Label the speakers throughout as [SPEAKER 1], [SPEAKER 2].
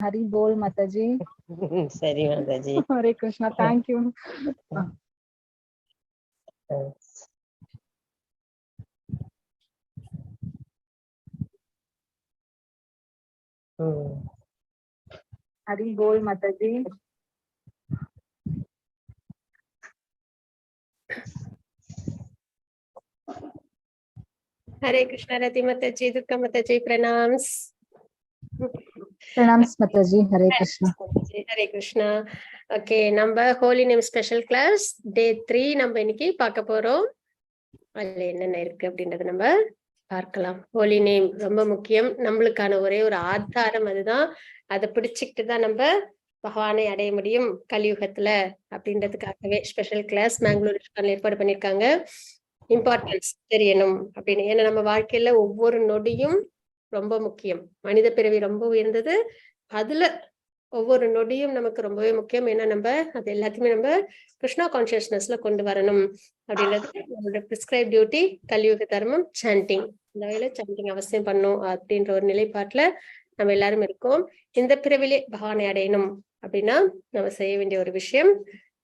[SPEAKER 1] Hari bol Mataji.
[SPEAKER 2] Sari Mataji.
[SPEAKER 1] Hare Krishna. Thank you. Hari bol Mataji.
[SPEAKER 2] Hare Krishna Rati Mataji, Durga Mataji, pranams.
[SPEAKER 1] Pranams Mataji. Hare Krishna.
[SPEAKER 2] Hare Krishna. Okay, நம்ம holy name special class day 3 நம்ம இன்னைக்கு பார்க்க போறோம். அதுல என்னென்ன இருக்கு அப்படின்றத நம்ம பார்க்கலாம். ஹோலி நேம் ரொம்ப முக்கியம். நம்மளுக்கான ஒரே ஒரு ஆதாரம் அதுதான். அதை பிடிச்சுக்கிட்டு தான் நம்ம பகவானை அடைய முடியும் கலியுகத்துல அப்படின்றதுக்காகவே ஸ்பெஷல் கிளாஸ் மேங்களூர் ISKCON ஏற்பாடு பண்ணிருக்காங்க. இம்பார்ட்டன்ஸ் தெரியணும் அப்படின்னு. ஏன்னா நம்ம வாழ்க்கையில ஒவ்வொரு நொடியும் ரொம்ப முக்கியம். மனித பிறவி ரொம்ப உயர்ந்தது. அதுல ஒவ்வொரு நொடியும் நமக்கு ரொம்பவே முக்கியம். ஏன்னா நம்ம அது எல்லாத்தையுமே நம்ம கிருஷ்ணா கான்சியஸ்னஸ்ல கொண்டு வரணும் அப்படின்றது நம்மளோட பிரிஸ்கிரைப் டியூட்டி. கலியுக தர்மம் சாண்டிங். இந்த வகையில சாண்டிங் அவசியம் பண்ணும் அப்படின்ற ஒரு நிலைப்பாட்டுல நம்ம எல்லாரும் இருக்கோம். இந்த பிறவிலே பகவானை அடையணும் அப்படின்னா நம்ம செய்ய வேண்டிய ஒரு விஷயம்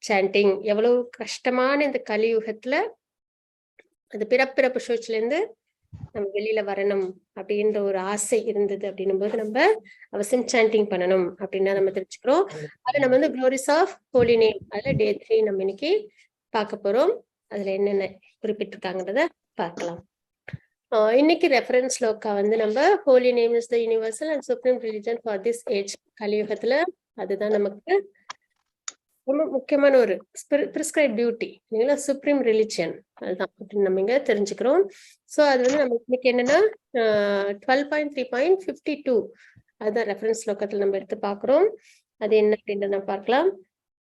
[SPEAKER 2] சாண்டிங். எவ்வளவு கஷ்டமான இந்த கலியுகத்துல அது பிறப்பிறப்பு சூழ்ச்சில இருந்து நம்ம வெளியில வரணும் அப்படின்ற ஒரு ஆசை இருந்தது அப்படின்னும் போது நம்ம அவசியம் சாண்டிங் பண்ணணும் அப்படின்னா நம்ம தெரிஞ்சுக்கிறோம். அது நம்ம வந்து க்ளோரிஸ் ஆஃப் ஹோலி நேம் அதுல day 3 நம்ம இன்னைக்கு பார்க்க போறோம். அதுல என்னென்ன குறிப்பிட்டிருக்காங்கன்றத பார்க்கலாம். இன்னைக்கு ரெஃபரன்ஸ் ஸ்லோகா வந்து நம்ம Holi name is the universal and supreme religion for this age. கலியுகத்துல அதுதான் நமக்கு ரொம்ப முக்கியமான ஒரு பிரிஸ்கிரைப் டியூட்டி இல்லைங்களா, சுப்ரீம் ரிலிஜியன் அதுதான் அப்படின்னு நம்ம இங்க தெரிஞ்சுக்கிறோம். ஸோ அது வந்து நம்ம இன்னைக்கு என்னன்னா 12.3.52 அதுதான் ரெஃபரன்ஸ் ஸ்லோகத்துல நம்ம எடுத்து பார்க்கிறோம். அது என்ன அப்படின்றத நம்ம பார்க்கலாம்.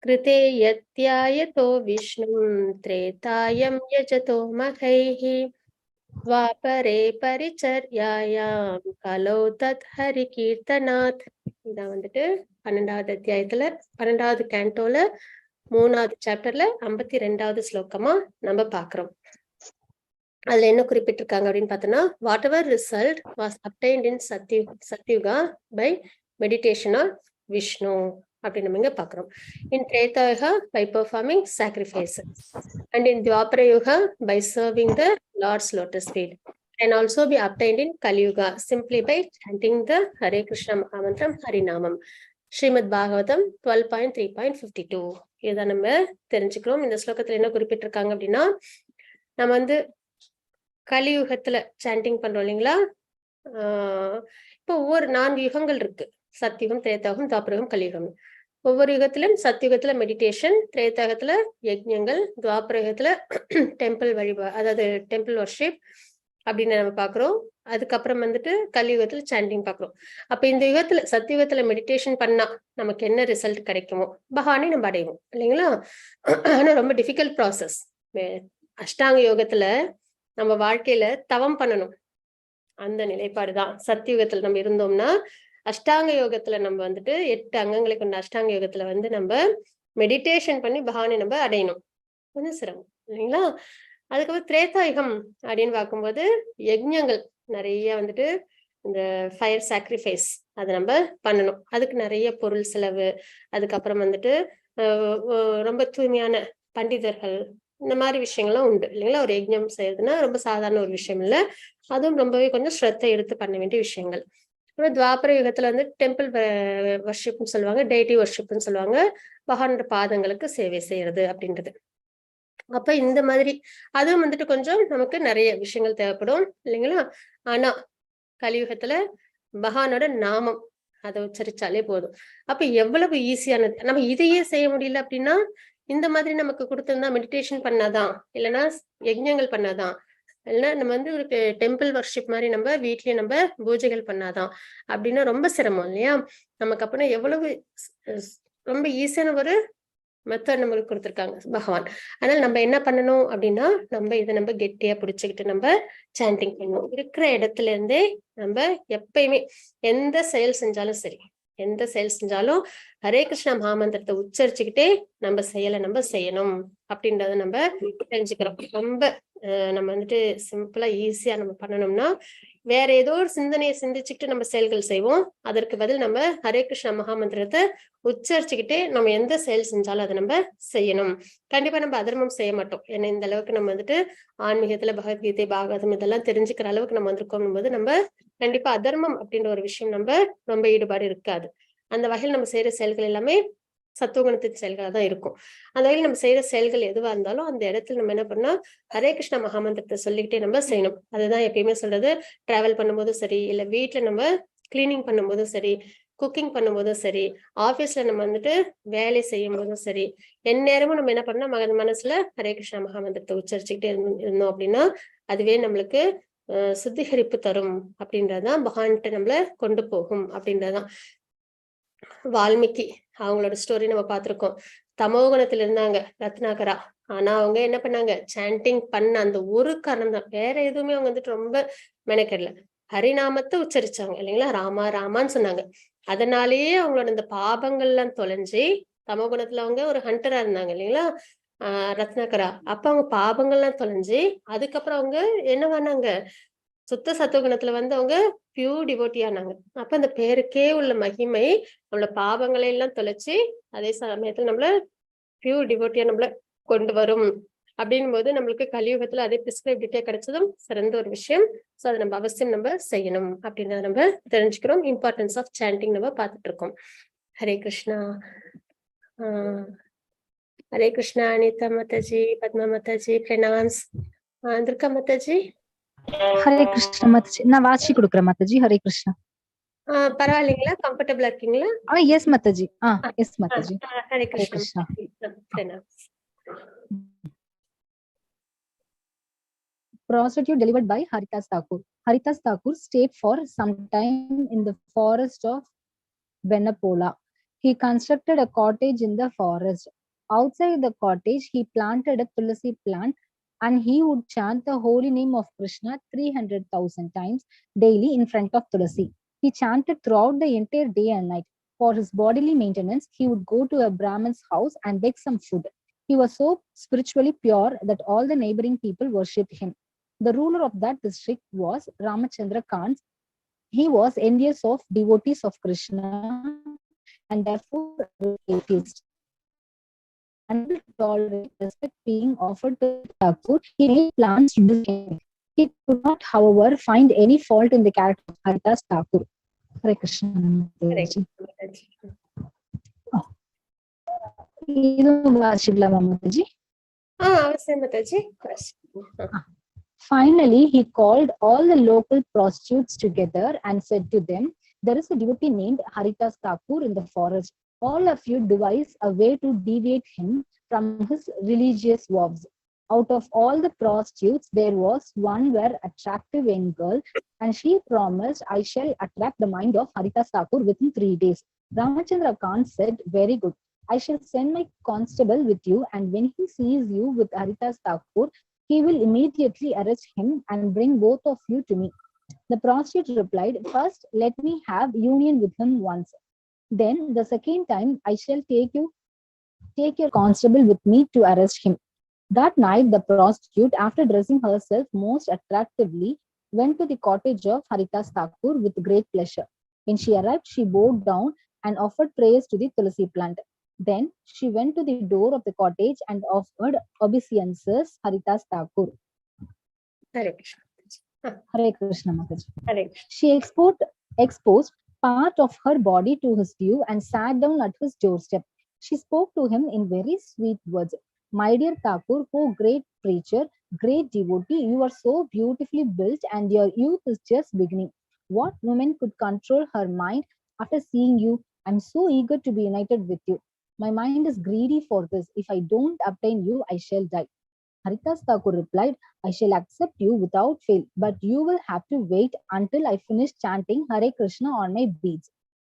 [SPEAKER 2] கிருதே யத்யாயதோ விஷ்ணும் த்ரேதாயம் யஜதோ மகைஹி துவாபரே பரிச்சர்யாயாம் கலோ தத் ஹரி கீர்த்தனாத். இதான் வந்துட்டு 12வது அத்தியாயத்துல 12வது கேண்டோல 3வது சாப்டர்ல 52வது ஸ்லோகமா நம்ம பாக்குறோம். அதுல என்ன குறிப்பிட்டிருக்காங்க அப்படின்னு பார்த்தோம்னா, whatever result was obtained in Satyuga by meditation on Vishnu அப்படின்னு நம்ம இங்க பாக்குறோம். In Tretayuga by performing sacrifices and in Dvapara yuga by serving the lord's lotus feet can also be obtained in Kali Yuga simply by chanting the Hare Krishna Mahamantram Harinamam. Srimad Bhagavatam 12.3.52 இதான் நம்ம தெரிஞ்சுக்கிறோம். இந்த ஸ்லோகத்துல என்ன குறிப்பிட்டிருக்காங்க அப்படின்னா, நம்ம வந்து கலியுகத்துல சாண்டிங் பண்றோம் இல்லைங்களா. இப்போ ஒவ்வொரு 4 யுகங்கள் இருக்கு. சத்யுகம், திரேதாயுகம், துவாபரயுகம், கலியுகம். ஒவ்வொரு யுகத்திலும் சத்யுகத்துல மெடிடேஷன், திரேதாயுகத்துல யஜ்ஞங்கள், துவாபரயுகத்துல டெம்பிள் வழிபாடு அதாவது டெம்பிள் வர்ஷிப் அப்படின்னு நம்ம பாக்குறோம். அதுக்கப்புறம் வந்துட்டு கலியுகத்துல சாண்டிங் பாக்குறோம். அப்ப இந்த யுகத்துல சத்யுகத்துல மெடிடேஷன் பண்ணா நமக்கு என்ன ரிசல்ட் கிடைக்குமோ பகவானை நம்ம அடைவோம் இல்லைங்களா. ஆனா ரொம்ப டிஃபிகல்ட் ப்ராசஸ். அஷ்டாங்க யோகத்துல நம்ம வாழ்க்கையில தவம் பண்ணணும். அந்த நிலைப்பாடுதான் சத்யுகத்துல நம்ம இருந்தோம்னா, அஷ்டாங்க யோகத்துல நம்ம வந்துட்டு 8 அங்கங்களை கொண்ட அஷ்டாங்க யோகத்துல வந்து நம்ம மெடிடேஷன் பண்ணி பகவானை நம்ம அடையணும். கொஞ்சம் சிரமம் இல்லைங்களா. அதுக்கப்புறம் திரேதாயுகம் அப்படின்னு பார்க்கும்போது யஜ்ஞங்கள் நிறைய வந்துட்டு இந்த ஃபயர் சாக்ரிஃபைஸ் அதை நம்ம பண்ணணும். அதுக்கு நிறைய பொருள் செலவு. அதுக்கப்புறம் வந்துட்டு ரொம்ப தூய்மையான பண்டிதர்கள் இந்த மாதிரி விஷயங்கள்லாம் உண்டு இல்லைங்களா. ஒரு யஜ்ஞம் செய்யறதுன்னா ரொம்ப சாதாரண ஒரு விஷயம் இல்லை. அதுவும் ரொம்பவே கொஞ்சம் ஸ்ரத்தை எடுத்து பண்ண வேண்டிய விஷயங்கள். அப்புறம் துவாபர யுகத்துல வந்து டெம்பிள் வர்ஷிப்னு சொல்லுவாங்க, டெய்டி வர்ஷிப்னு சொல்லுவாங்க. பகவானோட பாதங்களுக்கு சேவை செய்யறது அப்படின்றது. அப்ப இந்த மாதிரி அதுவும் வந்துட்டு கொஞ்சம் நமக்கு நிறைய விஷயங்கள் தேவைப்படும் இல்லைங்களா. ஆனா கலியுகத்துல பகவானோட நாமம் அதை உச்சரிச்சாலே போதும். அப்ப எவ்வளவு ஈஸியானது. நம்ம இதையே செய்ய முடியல அப்படின்னா இந்த மாதிரி நமக்கு கொடுத்திருந்தா மெடிடேஷன் பண்ணாதான், இல்லைன்னா யஜ்ஞங்கள் பண்ணாதான், இல்லைன்னா நம்ம வந்து ஒரு டெம்பிள் வர்ஷிப் மாதிரி நம்ம வீட்லயே நம்ம பூஜைகள் பண்ணாதான் அப்படின்னா ரொம்ப சிரமம் இல்லையா நமக்கு. அப்படின்னா எவ்வளவு ரொம்ப ஈஸியான ஒரு மெத்தட் நம்மளுக்கு கொடுத்துருக்காங்க பகவான். அதனால நம்ம என்ன பண்ணணும் அப்படின்னா, நம்ம இதை நம்ம கெட்டியா பிடிச்சுக்கிட்டு நம்ம சாண்டிங் பண்ணணும். இருக்கிற இடத்துல இருந்தே நம்ம எப்பயுமே எந்த செயல் செஞ்சாலும் சரி, எந்த செயல் செஞ்சாலும் ஹரே கிருஷ்ணா மகாமந்திரத்தை உச்சரிச்சுக்கிட்டே நம்ம செயலை நம்ம செய்யணும் அப்படின்றத நம்ம தெரிஞ்சுக்கிறோம். ரொம்ப நம்ம வந்துட்டு சிம்பிளா ஈஸியா நம்ம பண்ணணும்னா, வேற ஏதோ ஒரு சிந்தனையை சிந்திச்சுக்கிட்டு நம்ம செயல்கள் செய்வோம். அதற்கு பதில் நம்ம ஹரே கிருஷ்ணா மகாமந்திரத்தை உச்சரிச்சுக்கிட்டே நம்ம எந்த செயல் செஞ்சாலும் அதை நம்ம செய்யணும். கண்டிப்பா நம்ம அதர்மம் செய்ய மாட்டோம். ஏன்னா இந்த அளவுக்கு நம்ம வந்துட்டு ஆன்மீகத்துல பகவத்கீதை, பாகவதம் இதெல்லாம் தெரிஞ்சுக்கிற அளவுக்கு நம்ம வந்திருக்கோம் போது நம்ம கண்டிப்பா அதர்மம் அப்படின்ற ஒரு விஷயம் நம்ம ரொம்ப ஈடுபாடு இருக்காது. அந்த வகையில் நம்ம செய்யற செயல்கள் எல்லாமே சத்துவகுணத்தின் செயல்களா தான் இருக்கும். அந்த வகையில் நம்ம செய்யற செயல்கள் எதுவா இருந்தாலும் அந்த இடத்துல நம்ம என்ன பண்ணா ஹரே கிருஷ்ணா மகாமந்திரத்தை சொல்லிக்கிட்டே நம்ம செய்யணும். அதுதான் எப்பயுமே சொல்றது. டிராவல் பண்ணும்போதும் சரி, இல்ல வீட்டுல நம்ம கிளீனிங் பண்ணும்போதும் சரி, குக்கிங் பண்ணும்போதும் சரி, ஆபீஸ்ல நம்ம வந்துட்டு வேலை செய்யும் போதும் சரி, எந்நேரமும் நம்ம என்ன பண்ணோம் மனசுல ஹரே கிருஷ்ணா மகாமந்திரத்தை உச்சரிச்சுக்கிட்டே இருந்தோம் அப்படின்னா அதுவே நம்மளுக்கு சுத்திகரிப்பு தரும் அப்படின்றதுதான் பகவான்கிட்ட நம்மள கொண்டு போகும் அப்படின்றதுதான். வால்மீகி அவங்களோட ஸ்டோரி நம்ம பார்த்திருக்கோம். தமோகுணத்துல இருந்தாங்க ரத்னாகரா. ஆனா அவங்க என்ன பண்ணாங்க, சாண்டிங் பண்ண அந்த ஒரு காரணம் தான், வேற எதுவுமே அவங்க வந்துட்டு ரொம்ப மெனக்கெடல. ஹரிநாமத்தை உச்சரிச்சாங்க இல்லைங்களா, ராமா ராமான்னு சொன்னாங்க. அதனாலேயே அவங்களோட இந்த பாபங்கள்லாம் தொலைஞ்சு, தமோகுணத்துல அவங்க ஒரு ஹண்டரா இருந்தாங்க இல்லைங்களா, ரத்னாகரா. அப்ப அவங்க பாபங்கள்லாம் தொலைஞ்சு அதுக்கப்புறம் அவங்க என்ன பண்ணாங்க, சுத்த சத்துவகுணத்துல வந்து அவங்க பியூர் டிவோட்டி ஆனாங்க. அப்ப அந்த பேருக்கே உள்ள மகிமை நம்மள பாவங்களை எல்லாம் தொலைச்சு அதே சமயத்துல நம்மள பியூர் டிவோட்டியா நம்மள கொண்டு வரும். அப்படின் போது நம்மளுக்கு கலியுகத்துல அதே பிரிஸ்கிரைப்டிட்டே கிடைச்சதும் சிறந்த ஒரு விஷயம். சோ அதை நம்ம அவசியம் நம்ம செய்யணும் அப்படின்றத நம்ம தெரிஞ்சுக்கிறோம். இம்பார்ட்டன்ஸ் ஆஃப் சாண்டிங் நம்ம பார்த்துட்டு இருக்கோம். ஹரே கிருஷ்ணா. ஹரே கிருஷ்ணா. அனிதா மாதாஜி, பத்மா மாதாஜி, பிரணாம்ஸ். துர்கா மாதாஜி.
[SPEAKER 1] ஹரே கிருஷ்ணா மாதாஜி. நான் வாசி கொடுக்குறேன் மாதாஜி. ஹரே கிருஷ்ணா.
[SPEAKER 2] பரவாயில்லைங்களா, கம்ஃபர்டபுளா இருக்கீங்களா?
[SPEAKER 1] Yes Mataji. Yes Mataji.
[SPEAKER 2] Hare
[SPEAKER 1] Hare
[SPEAKER 2] Krishna.
[SPEAKER 1] Krishna. Prostitute delivered by Haridas Thakur. Haridas Thakur stayed for some time in the forest of Benapola. He constructed a cottage in the forest. Outside the cottage, he planted a tulsi plant and he would chant the holy name of Krishna 300,000 times daily in front of Tulsi. He chanted throughout the entire day and night. For his bodily maintenance, he would go to a Brahmin's house and beg some food. He was so spiritually pure that all the neighboring people worshipped him. The ruler of that district was Ramachandra Khan. He was envious of devotees of Krishna and therefore atheist. Unable to tolerate respect being offered to Thakur, he made plans to do him. He could not, however, find any fault in the character of Haridas Thakur. Hare Krishna. Finally, he called all the local prostitutes together and said to them, "There is a devotee named Haridas Thakur in the forest. All of you devise a way to deviate him from his religious vows." Out of all the prostitutes, there was one very attractive young girl, and she promised, "I shall attract the mind of Haridas Thakur within 3 days." Ramachandra Khan said, "Very good. I shall send my constable with you, and when he sees you with Haridas Thakur, he will immediately arrest him and bring both of you to me." The prostitute replied, "First, let me have union with him once. Then, the second time, I shall take your constable with me to arrest him." That night, the prostitute, after dressing herself most attractively, went to the cottage of Haridas Thakur with great pleasure. When she arrived, she bowed down and offered prayers to the tulsi plant. Then she went to the door of the cottage and offered obeisances Haridas Thakur.
[SPEAKER 2] Hare Krishna.
[SPEAKER 1] Hare Krishna Mataji.
[SPEAKER 2] Hare.
[SPEAKER 1] She exposed part of her body to his view and sat down at his doorstep. She spoke to him in very sweet words. "My dear Thakur, oh great preacher, great devotee, you are so beautifully built and your youth is just beginning. What woman could control her mind after seeing you? I am so eager to be united with you. My mind is greedy for this. If I don't obtain you, I shall die." Haridas Thakur replied, "I shall accept you without fail, but you will have to wait until I finish chanting Hare Krishna on my beads.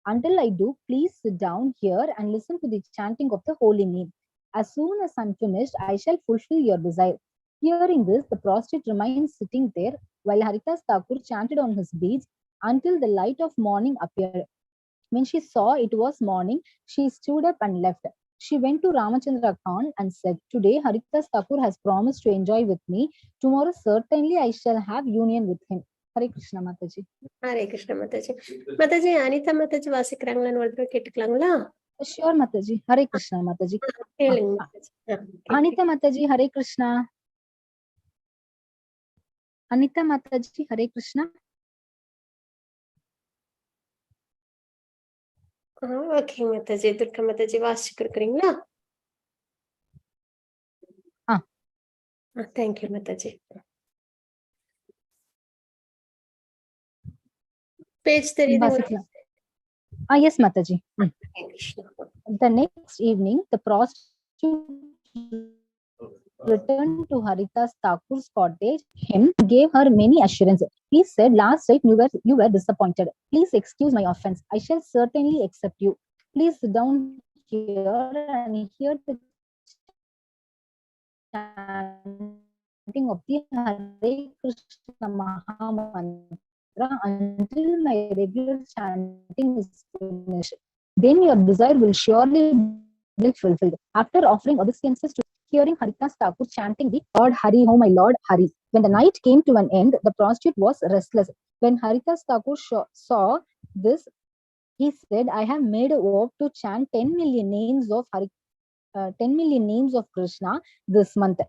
[SPEAKER 1] Until I do, please sit down here and listen to the chanting of the holy name. As soon as I'm finished, I shall fulfill your desire." Hearing this, the prostitute remained sitting there while Haridas Thakur chanted on his beads until the light of morning appeared. When she saw it was morning, she stood up and left. She went to Ramachandra Khan and said, "Today Haritas Thakur has promised to enjoy with me. Tomorrow certainly I shall have union with him." Hare Krishna Mataji.
[SPEAKER 2] Hare Krishna Mataji. Mataji, Anita Mataji வாசிக்கிறாங்களான்னு ஒரு தடவை கேட்டுக்கலாங்களா?
[SPEAKER 1] Sure Mataji. Hare Krishna Mataji.
[SPEAKER 2] கேளுங்க Mataji.
[SPEAKER 1] Anita Mataji, Hare Krishna. Anita Mataji, Hare Krishna.
[SPEAKER 2] Okay Mataji. Durga Mataji வாசிச்சு கொடுக்குறீங்களா? Thank you Mataji. Page தெரியுதுங்களா?
[SPEAKER 1] Yes Mataji. The next evening, the prostitute returned to Haritas Thakur's cottage. Him gave her many assurances. He said, "Last night you were disappointed. Please excuse my offense. I shall certainly accept you. Please sit down here and hear the chanting of the Hare Krishna Maha Mantra until my regular chanting is finished. Then your desire will surely be fulfilled." After offering obeisances to hearing Haritas Thakur chanting the Lord Hari, oh my Lord Hari, when the night came to an end, the prostitute was restless. When Haritas Thakur saw this, he said, "I have made a vow to chant 10 million names of 10 million names of Krishna this month.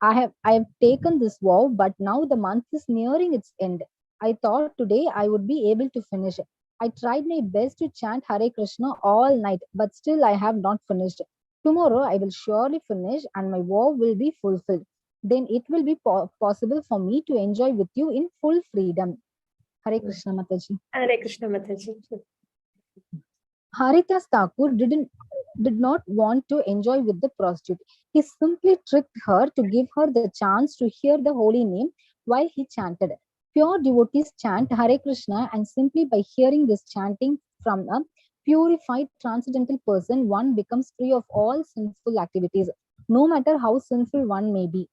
[SPEAKER 1] I have taken this vow, but now the month is nearing its end. I thought today I would be able to finish. I tried my best to chant Hare Krishna all night, but still I have not finished. Tomorrow I will surely finish and my vow will be fulfilled. Then it will be possible for me to enjoy with you in full freedom." Hare Krishna Mataji.
[SPEAKER 2] Hare Krishna Mataji.
[SPEAKER 1] Haritas Thakur did not want to enjoy with the prostitute. He simply tricked her to give her the chance to hear the holy name while he chanted. Pure devotees chant Hare Krishna, and simply by hearing this chanting from a purified transcendental person, one becomes free of all sinful activities, no matter how sinful one may be.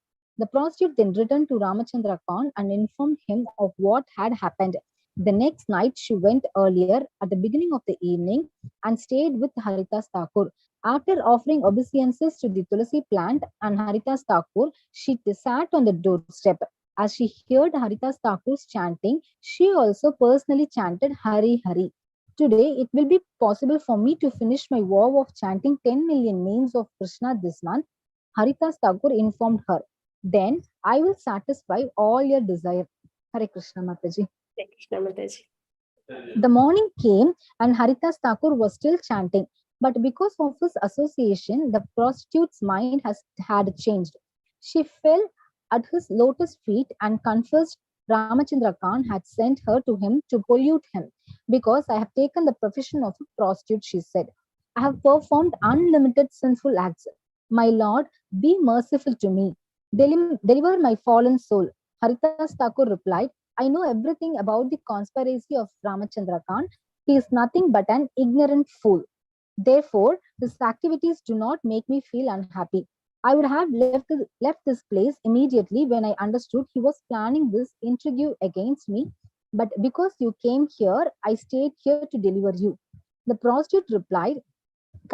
[SPEAKER 1] The prostitute then returned to Ramachandra Khan and informed him of what had happened. The next night, she went earlier at the beginning of the evening and stayed with Haritas Thakur. After offering obeisances to the Tulasi plant and Haritas Thakur, she sat on the doorstep. As she heard Haritas Thakur's chanting, she also personally chanted Hari Hari. "Today, it will be possible for me to finish my vow of chanting 10 million names of Krishna this month," Haritas Thakur informed her. "Then I will satisfy all your desire." Hare Krishna Mataji.
[SPEAKER 2] Hare Krishna Mataji.
[SPEAKER 1] The morning came and Haritas Thakur was still chanting, but because of his association, the prostitute's mind had changed. She fell at his lotus feet and confessed Ramachandra Khan had sent her to him to pollute him. "Because I have taken the profession of a prostitute," she said, "I have performed unlimited sinful acts. My Lord, be merciful to me. Deliver my fallen soul." Haritas Thakur replied, "I know everything about the conspiracy of Ramachandra Khan. He is nothing but an ignorant fool. Therefore, his activities do not make me feel unhappy. I would have left this place immediately when I understood he was planning this intrigue against me. But because you came here, I stayed here to deliver you." The prostitute replied,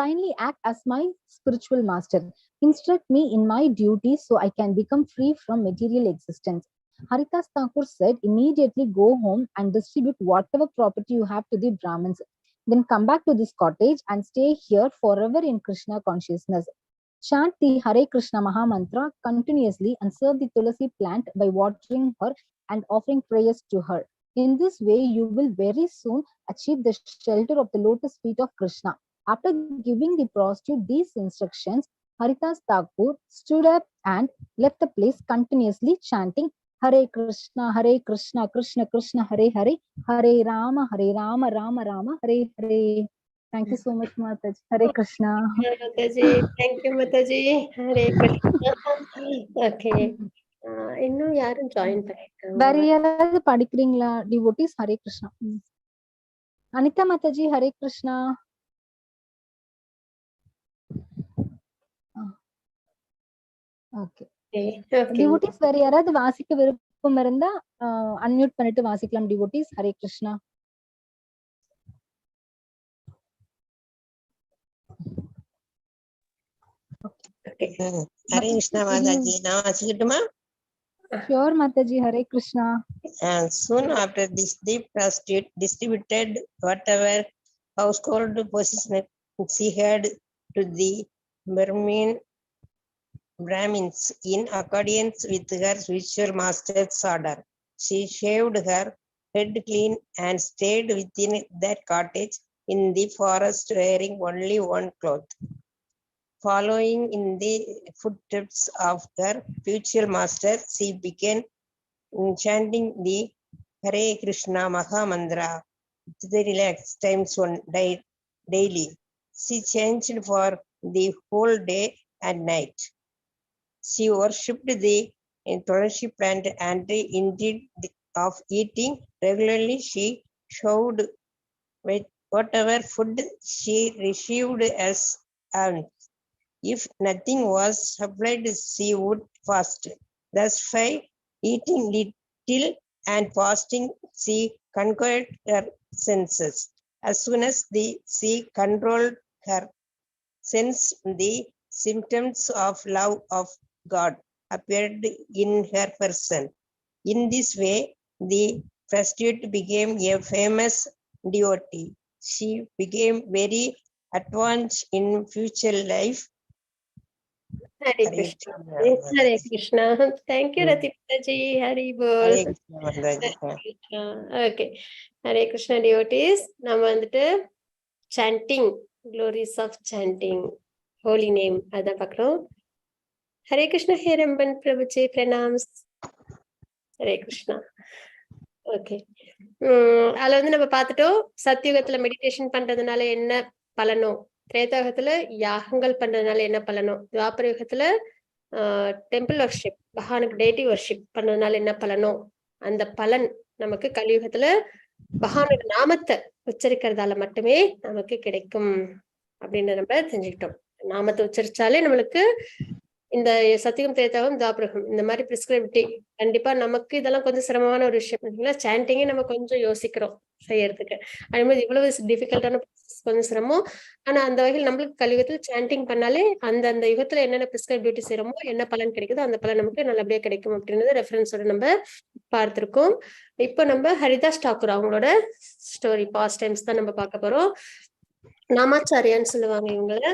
[SPEAKER 1] "Kindly act as my spiritual master. Instruct me in my duties so I can become free from material existence." Haritas Thakur said, "Immediately go home and distribute whatever property you have to the Brahmins. Then come back to this cottage and stay here forever in Krishna consciousness. Chant the Hare Krishna Maha Mantra continuously and serve the Tulasi plant by watering her and offering prayers to her. In this way, you will very soon achieve the shelter of the lotus feet of Krishna." After giving the prostitute these instructions, Haritas Thakur stood up and left the place continuously chanting Hare Krishna, Krishna Krishna, Hare Hare, Hare Rama, Rama Rama, Hare Hare. Thank you so much, Mataji. Hare Krishna.
[SPEAKER 2] Mataji. Thank you, Mataji. Hare Krishna. Okay. இன்னும் யாரும் join பண்ணிருக்காங்க?
[SPEAKER 1] வேற யாராவது படிக்கிறீங்களா devotees? Hare Krishna. Anitha Mataji, Hare Krishna. Okay. Devotees வேற யாராவது வாசிக்க விருப்பம் இருந்தா அன்மியூட் பண்ணிட்டு வாசிக்கலாம் devotees. Hare Krishna.
[SPEAKER 3] Hare Krishna Mataji. Now Asukituma.
[SPEAKER 1] Sure, Mataji. Hare Krishna.
[SPEAKER 3] And soon after this, the prostitute distributed whatever household possessions she had to the Brahmins in accordance with her spiritual master's order. She shaved her head clean and stayed within that cottage in the forest wearing only one cloth. Following in the footsteps of her spiritual master, she began chanting the Hare Krishna Maha Mantra 3 lakhs times one daily. She changed for the whole day and night. She worshipped the tulsi plant and indeed of eating regularly. She showed whatever food she received as alms. If nothing was supplied, she would fast. Thus, by eating little and fasting, she conquered her senses. As soon as she controlled her sense, the symptoms of love of God appeared in her person. In this way, the prostitute became a famous devotee. She became very advanced in future life.
[SPEAKER 2] Hare Krishna. Hare Krishna. Thank you, Ratikaji. Hari Bol.
[SPEAKER 3] Hare Krishna Mataji.
[SPEAKER 2] Okay. Hare Krishna devotees. நம்ம வந்துட்டு chanting, glories of chanting, holy name அதான் பார்க்கிறோம். Hare Krishna Heramban Prabhuji, pranams. Hare Krishna. Okay. அதுல வந்து நம்ம பார்த்துட்டோம் சத்தியுகத்துல meditation பண்றதுனால என்ன பலனோ, திரேதாயுகத்துல யாகங்கள் பண்றதுனால என்ன பலனோ, துவாபர யுகத்துல டெம்பிள் வர்ஷிப், பகவானுக்கு டேட்டி வர்ஷிப் பண்றதுனால என்ன பலனோ, அந்த பலன் நமக்கு கலியுகத்துல பகவானுடைய நாமத்தை உச்சரிக்கிறதால மட்டுமே நமக்கு கிடைக்கும் அப்படின்னு நம்ம தெரிஞ்சுக்கிட்டோம். நாமத்தை உச்சரிச்சாலே நம்மளுக்கு இந்த சத்தியம் திரேதாயுகம் துவாபரம் இந்த மாதிரி பிரிஸ்கிரிப்டி கண்டிப்பா நமக்கு இதெல்லாம் கொஞ்சம் சிரமமான ஒரு விஷயம் இல்லைங்களா. சாண்டிங்கே நம்ம கொஞ்சம் யோசிக்கிறோம் செய்யறதுக்கு, அதே மாதிரி இவ்வளவு டிஃபிகல்ட்டான கொஞ்சம் சிரமம். ஆனா அந்த வகையில் நம்மளுக்கு கலியுகத்துல சாண்டிங் பண்ணாலே அந்த யுகத்துல என்னென்ன பிரிஸ்கிரைப் டியூட்டி செய்யறோமோ என்ன பலன் கிடைக்குதோ அந்த பலன் நமக்கு நல்லபடியா கிடைக்கும் அப்படின்றது ரெஃபரன்ஸோட நம்ம பார்த்திருக்கோம். இப்போ நம்ம ஹரிதாஸ் தாக்கூர் அவங்களோட ஸ்டோரி பாஸ்ட் டைம்ஸ் தான் நம்ம பார்க்க போறோம். நாமாச்சாரியான்னு சொல்லுவாங்க இவங்கள.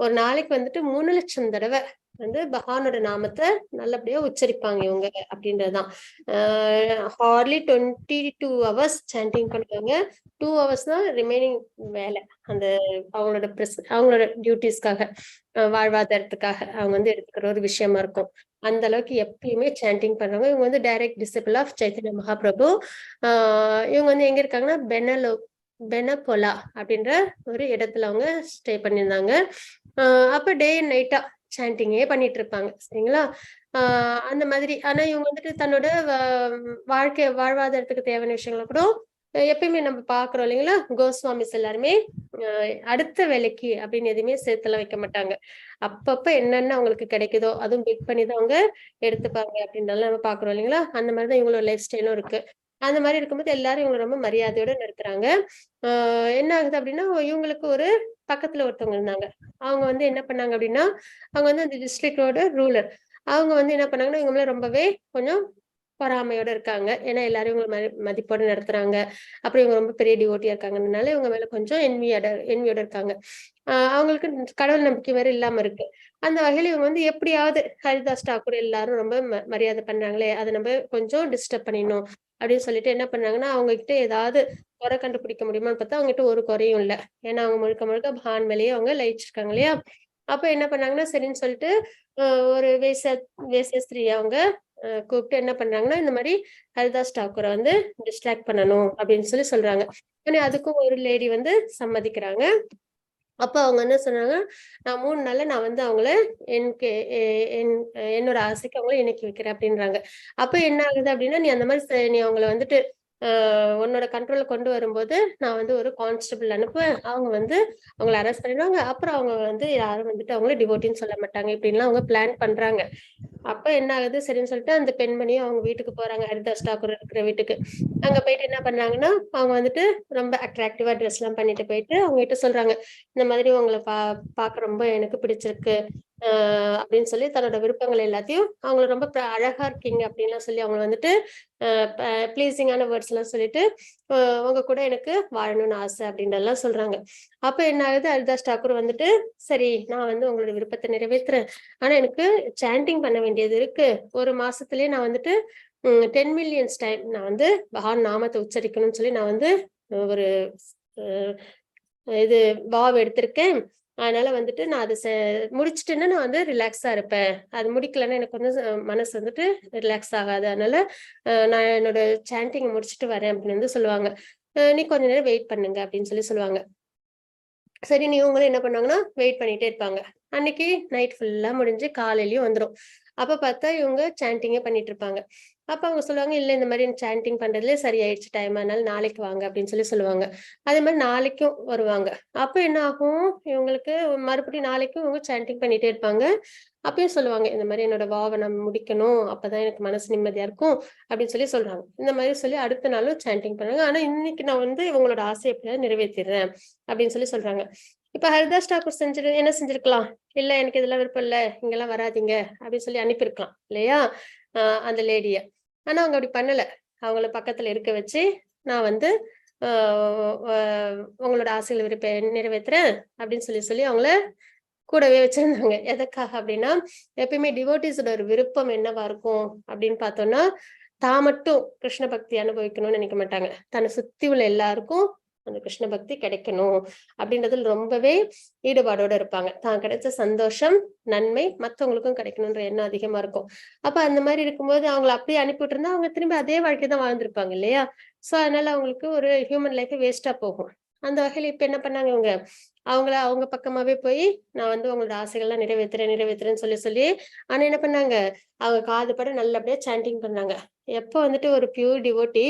[SPEAKER 2] ஒரு நாளைக்கு வந்துட்டு 3 லட்சம் தடவை வந்து பகவானோட நாமத்தை நல்லபடியா உச்சரிப்பாங்க இவங்க அப்படின்றதுதான். ஹார்ட்லி 22 hours சாண்டிங் பண்ணுவாங்க. 2 hours தான் ரிமைனிங் வேலை அந்த அவங்களோட டியூட்டிஸ்க்காக, வாழ்வாதாரத்துக்காக அவங்க வந்து எடுத்துக்கிற ஒரு விஷயமா இருக்கும். அந்த அளவுக்கு எப்பயுமே சாண்டிங் பண்றவங்க. இவங்க வந்து direct disciple of Chaitanya Mahaprabhu. இவங்க வந்து எங்க இருக்காங்கன்னா பெனபொலா அப்படின்ற ஒரு இடத்துல அவங்க ஸ்டே பண்ணியிருந்தாங்க. அப்ப டே அண்ட் நைட்டா சாண்டிங்கே பண்ணிட்டு இருப்பாங்க சரிங்களா. அந்த மாதிரி. ஆனா இவங்க வந்துட்டு தன்னோட வாழ்வாதாரத்துக்கு தேவையான விஷயங்களை கூட எப்பயுமே நம்ம பாக்குறோம் இல்லைங்களா. கோஸ்வாமிஸ் எல்லாருமே அடுத்த வேலைக்கு அப்படின்னு எதுவுமே சேர்த்துல வைக்க மாட்டாங்க. அப்பப்ப என்னென்ன அவங்களுக்கு கிடைக்குதோ அதுவும் பிக் பண்ணி தான் அவங்க எடுத்துப்பாங்க அப்படின்றலாம் நம்ம பாக்குறோம் இல்லைங்களா. அந்த மாதிரிதான் இவங்களோட லைஃப் ஸ்டைலும் இருக்கு. அந்த மாதிரி இருக்கும்போது எல்லாரும் இவங்களை ரொம்ப மரியாதையோட நிறுத்துறாங்க. என்ன ஆகுது அப்படின்னா, இவங்களுக்கு ஒரு பக்கத்துல ஒருத்தவங்க இருந்தாங்க. அவங்க வந்து என்ன பண்ணாங்க அப்படின்னா, அவங்க வந்து அந்த டிஸ்ட்ரிக்டோட ரூலர். அவங்க வந்து என்ன பண்ணாங்கன்னா, இவங்க மேல ரொம்பவே கொஞ்சம் பொறாமையோட இருக்காங்க. ஏன்னா எல்லாரும் இவங்க மதிப்போட நடத்துறாங்க. அப்புறம் இவங்க ரொம்ப பெரிய டிவோட்டியா இருக்காங்கனால இவங்க மேல கொஞ்சம் என்வியோட இருக்காங்க. அவங்களுக்கு கடவுள் நம்பிக்கை வேற இல்லாம இருக்கு. அந்த வகையில இவங்க வந்து எப்படியாவது ஹரிதாஸ் தாக்கூர் எல்லாரும் ரொம்ப மரியாதை பண்றாங்களே, அதை நம்ம கொஞ்சம் டிஸ்டர்ப் பண்ணிடணும் அப்படின்னு சொல்லிட்டு என்ன பண்ணாங்கன்னா, அவங்க கிட்ட ஏதாவது குறை கண்டுபிடிக்க முடியுமான்னு பார்த்தா அவங்க கிட்ட ஒரு குறையும் இல்லை. ஏன்னா அவங்க முழுக்க முழுக்க பகவான் மேலேயே அவங்க லயிச்சிருக்காங்க இல்லையா. அப்ப என்ன பண்ணாங்கன்னா, சரின்னு சொல்லிட்டு ஒரு வேசிய ஸ்திரீ அவங்க கூப்பிட்டு என்ன பண்றாங்கன்னா, இந்த மாதிரி ஹரிதாஸ் தாக்கூரை வந்து டிஸ்ட்ராக்ட் பண்ணணும் அப்படின்னு சொல்றாங்க. அதுக்கும் ஒரு லேடி வந்து சம்மதிக்கிறாங்க. அப்ப அவங்க என்ன சொன்னாங்க, நான் 3 நாள்ல நான் வந்து அவங்கள என்னோட ஆசைக்கு அவங்கள இணைக்கி வைக்கிறேன் அப்படின்றாங்க. அப்ப என்ன ஆகுது அப்படின்னா, நீ அந்த மாதிரி நீ அவங்கள வந்துட்டு உன்னோட கண்ட்ரோல கொண்டு வரும்போது நான் வந்து ஒரு கான்ஸ்டபிள் அனுப்புவேன். அவங்க வந்து அவங்களை அரெஸ்ட் பண்ணிடுவாங்க. அப்புறம் அவங்க வந்து யாரும் வந்துட்டு அவங்கள டிவோட்டின்னு சொல்ல மாட்டாங்க இப்படின்லாம் அவங்க பிளான் பண்றாங்க. அப்ப என்ன ஆகுது, சரின்னு சொல்லிட்டு அந்த பெண்மணியும் அவங்க வீட்டுக்கு போறாங்க, ஹரிதாஸ் தாக்கூர் இருக்கிற வீட்டுக்கு. அங்க போயிட்டு என்ன பண்றாங்கன்னா அவங்க வந்துட்டு ரொம்ப அட்ராக்டிவா ட்ரெஸ் எல்லாம் பண்ணிட்டு போயிட்டு அவங்க கிட்ட சொல்றாங்க, இந்த மாதிரி உங்களை பார்க்க ரொம்ப எனக்கு பிடிச்சிருக்கு அப்படின்னு சொல்லி தன்னோட விருப்பங்கள் எல்லாத்தையும் அவங்க ரொம்ப அழகா இருக்கீங்க அப்படின்லாம் சொல்லி அவங்க வந்துட்டு ப்ளீசிங்கான வேர்ட்ஸ் எல்லாம் சொல்லிட்டு உங்க கூட எனக்கு வாழணும்னு ஆசை அப்படின்றதெல்லாம் சொல்றாங்க. அப்ப என்ன ஆகுது, ஹரிதாஸ் தாக்கூர் வந்துட்டு சரி நான் வந்து உங்களோட விருப்பத்தை நிறைவேற்றுறேன், ஆனா எனக்கு சாண்டிங் பண்ண வேண்டியது இருக்கு, ஒரு மாசத்துலயே நான் வந்துட்டு 10 மில்லியன்ஸ் டைம் நான் வந்து பகவான் நாமத்தை உச்சரிக்கணும்னு சொல்லி நான் வந்து ஒரு இது வாவ் எடுத்திருக்கேன், அதனால வந்துட்டு நான் அதை முடிச்சுட்டேன்னா நான் வந்து ரிலாக்ஸா இருப்பேன், அது முடிக்கலன்னா எனக்கு வந்து மனசு வந்துட்டு ரிலாக்ஸ் ஆகாது, அதனால நான் என்னோட சாண்டிங் முடிச்சுட்டு வரேன் அப்படின்னு வந்து சொல்லுவாங்க. நீ கொஞ்ச நேரம் வெயிட் பண்ணுங்க அப்படின்னு சொல்லி சொல்லுவாங்க. சரி நீ இவங்களும் என்ன பண்ணாங்கன்னா வெயிட் பண்ணிட்டே இருப்பாங்க. அன்னைக்கு நைட் ஃபுல்லா முடிஞ்சு காலையிலயும் வந்துடும். அப்ப பார்த்தா இவங்க சாண்டிங்கே பண்ணிட்டு இருப்பாங்க. அப்ப அவங்க சொல்லுவாங்க, இல்ல இந்த மாதிரி சாண்டிங் பண்றதுல சரியாயிடுச்சு டைம், அதனால நாளைக்கு வாங்க அப்படின்னு சொல்லி சொல்லுவாங்க. அதே மாதிரி நாளைக்கும் வருவாங்க. அப்ப என்ன ஆகும், இவங்களுக்கு மறுபடியும் நாளைக்கும் இவங்க சாண்டிங் பண்ணிட்டே இருப்பாங்க. அப்பயும் சொல்லுவாங்க, இந்த மாதிரி என்னோட வாவை நம்ம முடிக்கணும், அப்பதான் எனக்கு மனசு நிம்மதியா இருக்கும் அப்படின்னு சொல்லி சொல்றாங்க. இந்த மாதிரி சொல்லி அடுத்த நாளும் சாண்டிங் பண்றாங்க. ஆனா இன்னைக்கு நான் வந்து இவங்களோட ஆசையை எப்படியாவது நிறைவேற்றிடுறேன் அப்படின்னு சொல்லி சொல்றாங்க. இப்ப ஹரிதாஸ் தாக்கூர் என்ன செஞ்சிருக்கலாம், இல்ல எனக்கு இதெல்லாம் விருப்பம் இல்ல, இங்கெல்லாம் வராதிங்க அப்படின்னு சொல்லி அனுப்பியிருக்கலாம் இல்லையா அந்த லேடிய. ஆனா அவங்க அப்படி பண்ணல. அவங்கள பக்கத்துல இருக்க வச்சு நான் வந்து உங்களோட ஆசைகளை நிறைவேற்றுறேன் அப்படின்னு சொல்லி அவங்கள கூடவே வச்சிருந்தாங்க. எதற்காக அப்படின்னா, எப்பயுமே டிவோட்டிஸோட ஒரு விருப்பம் என்னவா இருக்கும் அப்படின்னு பார்த்தோம்னா, தான் மட்டும் கிருஷ்ண பக்தி அனுபவிக்கணும்னு நினைக்க மாட்டாங்க, தன்னை சுத்தி உள்ள எல்லாருக்கும் அந்த கிருஷ்ண பக்தி கிடைக்கணும் அப்படின்றதுல ரொம்பவே ஈடுபாடோட இருப்பாங்க. தான் கிடைச்ச சந்தோஷம் நன்மை மற்றவங்களுக்கும் கிடைக்கணும்ன்ற எண்ணம் அதிகமா இருக்கும். அப்ப அந்த மாதிரி இருக்கும்போது அவங்களை அப்படியே அனுப்பிவிட்டு இருந்தா அவங்க திரும்பி அதே வாழ்க்கை தான் வாழ்ந்திருப்பாங்க இல்லையா. சோ அதனால அவங்களுக்கு ஒரு ஹியூமன் லைஃப் வேஸ்டா போகும். அந்த வகையில இப்ப என்ன பண்ணாங்க இவங்க, அவங்க பக்கமாவே போய் நான் வந்து உங்களோட ஆசைகள்லாம் நிறைவேற்றுறேன்னு சொல்லி ஆனா என்ன பண்ணாங்க, அவங்க காதுபட நல்லபடியா சாண்டிங் பண்ணாங்க. எப்போ வந்துட்டு ஒரு பியூர் டிவோட்டி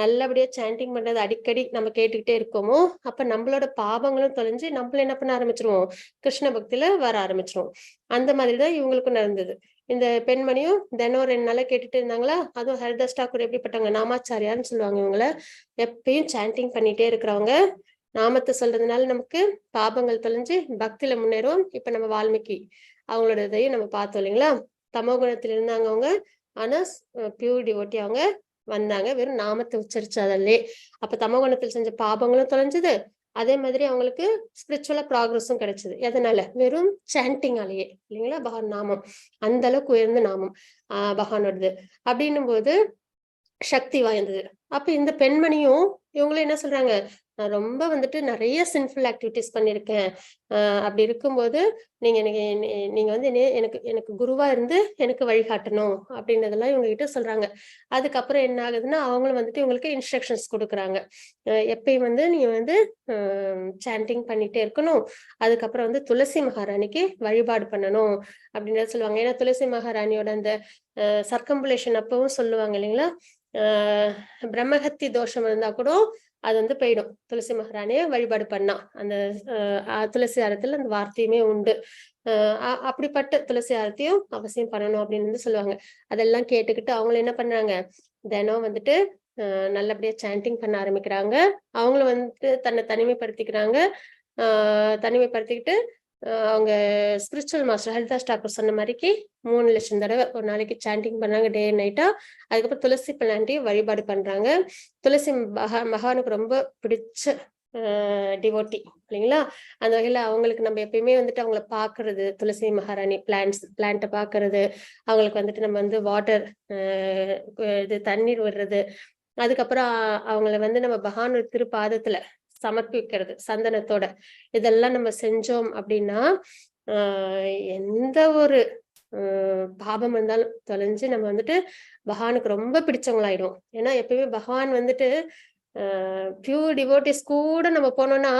[SPEAKER 2] நல்லபடியா சாண்டிங் பண்றது அடிக்கடி நம்ம கேட்டுக்கிட்டே இருக்கோமோ, அப்ப நம்மளோட பாவங்களும் தொலைஞ்சு நம்மள என்ன பண்ண ஆரம்பிச்சிருவோம், கிருஷ்ண பக்தியில வர ஆரம்பிச்சிருவோம். அந்த மாதிரிதான் இவங்களுக்கும் நடந்தது. இந்த பெண்மணியும் தினம் 2 நாளா கேட்டுட்டு இருந்தாங்களா. அதுவும் ஹரிதாஸ் தாக்கூர் எப்படிப்பட்டவங்க, நாமாச்சாரியார்னு சொல்லுவாங்க இவங்கள. எப்பயும் சாண்டிங் பண்ணிட்டே இருக்கிறவங்க. நாமத்தை சொல்றதுனால நமக்கு பாபங்கள் தொலைஞ்சு பக்தியில முன்னேறும். இப்ப நம்ம வால்மீகி அவங்களோட இதையும் நம்ம பார்த்தோம் இல்லைங்களா. தமோ குணத்துல இருந்தாங்க அவங்க, ஆனா பியூர் டிவோட்டி அவங்க வந்தாங்க, வெறும் நாமத்தை உச்சரிச்சாதல்லே. அப்ப தமோ குணத்தில் செஞ்ச பாபங்களும் தொலைஞ்சது, அதே மாதிரி அவங்களுக்கு ஸ்பிரிச்சுவலா ப்ராக்ரஸும் கிடைச்சது. எதனால, வெறும் சாண்டிங்காலேயே இல்லைங்களா. பகவான் நாமம் அந்த அளவுக்கு உயர்ந்த நாமம் பகவானோடது அப்படின்னும் போது சக்தி வாய்ந்தது. அப்ப இந்த பெண்மணியும் இவங்களும் என்ன சொல்றாங்க, நான் ரொம்ப வந்துட்டு நிறைய சின்ஃபுல் ஆக்டிவிட்டிஸ் பண்ணிருக்கேன், அப்படி இருக்கும்போது நீங்க வந்து எனக்கு குருவா இருந்து எனக்கு வழிகாட்டணும் அப்படின்றதெல்லாம் இவங்க கிட்ட சொல்றாங்க. அதுக்கப்புறம் என்ன ஆகுதுன்னா, அவங்களும் வந்துட்டு இவங்களுக்கு இன்ஸ்ட்ரக்ஷன்ஸ் கொடுக்குறாங்க. எப்பயும் வந்து நீங்க வந்து சாண்டிங் பண்ணிட்டே இருக்கணும், அதுக்கப்புறம் வந்து துளசி மகாராணிக்கு வழிபாடு பண்ணணும் அப்படின்றத சொல்லுவாங்க. ஏன்னா துளசி மகாராணியோட அந்த சர்க்கம்புலேஷன் அப்பவும் சொல்லுவாங்க இல்லைங்களா. பிரம்மஹத்தி தோஷம் இருந்தா கூட அது வந்து போயிடும் துளசி மகாராணிய வழிபாடு பண்ணா. அந்த துளசி ஆரத்துல அந்த வார்த்தையுமே உண்டு. அப்படிப்பட்ட துளசி ஆரத்தையும் அவசியம் பண்ணணும் அப்படின்னு வந்து சொல்லுவாங்க. அதெல்லாம் கேட்டுக்கிட்டு அவங்களும் என்ன பண்றாங்க, தினம் வந்துட்டு நல்லபடியா சாண்டிங் பண்ண ஆரம்பிக்கிறாங்க. அவங்களும் வந்துட்டு தன்னை தனிமைப்படுத்திக்கிட்டு அவங்க ஸ்பிரிச்சுவல் மாஸ்டர் ஹரிதாஸ் தாக்கூர் சொன்ன மாதிரிக்கு 3 லட்சம் தடவை ஒரு நாளைக்கு சாண்டிங் பண்ணாங்க, டே அண்ட் நைட்டா. அதுக்கப்புறம் துளசி பிளான்ட்டையும் வழிபாடு பண்றாங்க. துளசி மகானுக்கு ரொம்ப பிடிச்ச டிவோட்டி இல்லைங்களா. அந்த வகையில அவங்களுக்கு நம்ம எப்பயுமே வந்துட்டு அவங்கள பாக்குறது, துளசி மகாராணி பிளான்ட்டை பாக்குறது, அவங்களுக்கு வந்துட்டு நம்ம வந்து வாட்டர் இது தண்ணீர் விடுறது, அதுக்கப்புறம் அவங்கள வந்து நம்ம பகவான் திருப்பாதத்துல சமர்ப்பிக்கிறது சந்தனத்தோட, இதெல்லாம் நம்ம செஞ்சோம் அப்படின்னா எந்த ஒரு பாபம் இருந்தாலும் தொலைஞ்சு நம்ம வந்துட்டு பகவானுக்கு ரொம்ப பிடிச்சவங்களாயிடும். ஏன்னா எப்பயுமே பகவான் வந்துட்டு பியூர் டிவோட்டிஸ் கூட நம்ம போனோம்னா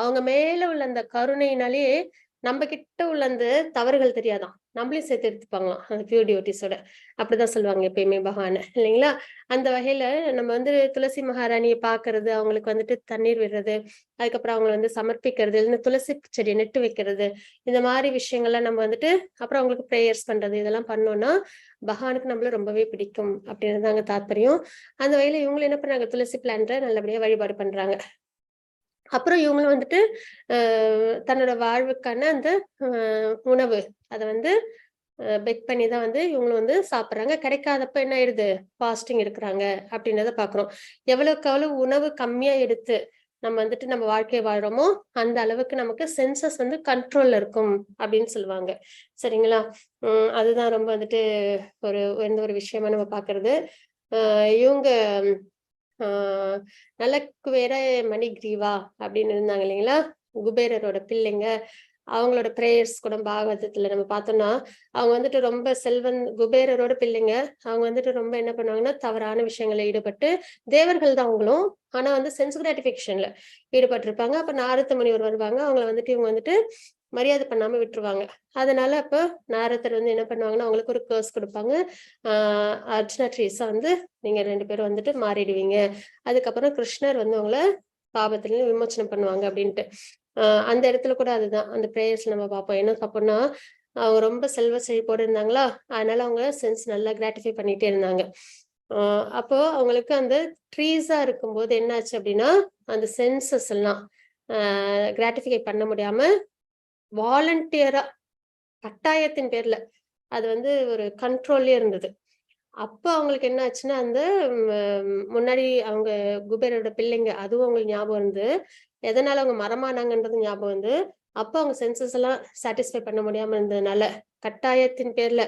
[SPEAKER 2] அவங்க மேல உள்ள அந்த கருணையினாலேயே நம்ம கிட்ட உள்ள அந்த தவறுகள் தெரியாதான், நம்மளையும் சேர்த்து எடுத்துப்பாங்களாம் அந்த பியூர் டிவோட்டிஸோட. அப்படிதான் சொல்லுவாங்க எப்பயுமே பகவான், இல்லைங்களா? அந்த வகையில நம்ம வந்து துளசி மகாராணியை பாக்குறது, அவங்களுக்கு வந்துட்டு தண்ணீர் விடுறது, அதுக்கப்புறம் அவங்க வந்து சமர்ப்பிக்கிறது, இல்லைன்னா துளசி செடி நெட்டு வைக்கிறது, இந்த மாதிரி விஷயங்கள்லாம் நம்ம வந்துட்டு அப்புறம் அவங்களுக்கு ப்ரேயர்ஸ் பண்றது, இதெல்லாம் பண்ணோம்னா பகவானுக்கு நம்மள ரொம்பவே பிடிக்கும் அப்படின்னு தாங்க தாத்பரியம். அந்த வகையில இவங்களும் என்ன பண்றாங்க, துளசி பிளான்ட்டை நல்லபடியா வழிபாடு பண்றாங்க. அப்புறம் இவங்களும் வந்துட்டு தன்னோட வாழ்வுக்கான அந்த உணவு அதை வந்து பெக் பண்ணி தான் வந்து இவங்களும் வந்து சாப்பிட்றாங்க. கிடைக்காதப்ப என்ன ஆயிடுது, ஃபாஸ்டிங் இருக்கிறாங்க அப்படின்றத பாக்குறோம். எவ்வளவுக்கு எவ்வளவு உணவு கம்மியா எடுத்து நம்ம வந்துட்டு நம்ம வாழ்க்கையை வாழ்றோமோ அந்த அளவுக்கு நமக்கு சென்சஸ் வந்து கண்ட்ரோல்ல இருக்கும் அப்படின்னு சொல்லுவாங்க. சரிங்களா? அதுதான் ரொம்ப வந்துட்டு எந்த ஒரு விஷயமா நம்ம பாக்குறது. இவங்க நலக்கு வேற மணி கிரீவா அப்படின்னு இருந்தாங்க இல்லைங்களா, குபேரரோட பிள்ளைங்க. அவங்களோட பிரேயர்ஸ் கூட பாகவதத்துல நம்ம பார்த்தோம்னா அவங்க வந்துட்டு ரொம்ப குபேரரோட பிள்ளைங்க. அவங்க வந்துட்டு ரொம்ப என்ன பண்ணுவாங்கன்னா தவறான விஷயங்கள்ல ஈடுபட்டு, தேவர்கள் தான் அவங்களும், ஆனா வந்து சென்ஸ் கிராட்டிபிகேஷன்ல ஈடுபட்டிருப்பாங்க. அப்ப நாரத முனிவர் வருவாங்க, அவங்களை வந்துட்டு இவங்க வந்துட்டு மரியாதை பண்ணாம விட்டுருவாங்க. அதனால அப்ப நாரதர் வந்து என்ன பண்ணுவாங்கன்னா அவங்களுக்கு ஒரு கர்ஸ் கொடுப்பாங்க. அர்ஜுனா ட்ரீஸா வந்து நீங்க 2 பேரும் வந்துட்டு மாறிடுவீங்க, அதுக்கப்புறம் கிருஷ்ணர் வந்து அவங்கள பாபத்துல விமோச்சனம் பண்ணுவாங்க அப்படின்ட்டு. அந்த இடத்துல கூட அதுதான் அந்த பிரேயர்ஸ் நம்ம பார்ப்போம். என்ன பார்ப்போம்னா அவங்க ரொம்ப செல்வ செழிப்போடு இருந்தாங்களா, அதனால அவங்க சென்ஸ் நல்லா கிராட்டிஃபை பண்ணிட்டே இருந்தாங்க. அப்போ அவங்களுக்கு அந்த ட்ரீஸா இருக்கும்போது என்னாச்சு அப்படின்னா அந்த சென்சஸ் எல்லாம் கிராட்டிஃபை பண்ண முடியாம வாலண்டியரா கட்டாயத்தின் பேர்ல அது வந்து ஒரு கண்ட்ரோல்லே இருந்தது. அப்ப அவங்களுக்கு என்ன ஆச்சுன்னா அந்த முன்னாடி அவங்க குபேரோட பிள்ளைங்க அதுவும் அவங்களுக்கு ஞாபகம் இருந்து, எதனால அவங்க மரமானாங்கன்றது ஞாபகம் வந்து, அப்ப அவங்க சென்சஸ் எல்லாம் சாட்டிஸ்ஃபை பண்ண முடியாம இருந்ததுனால, கட்டாயத்தின் பேர்ல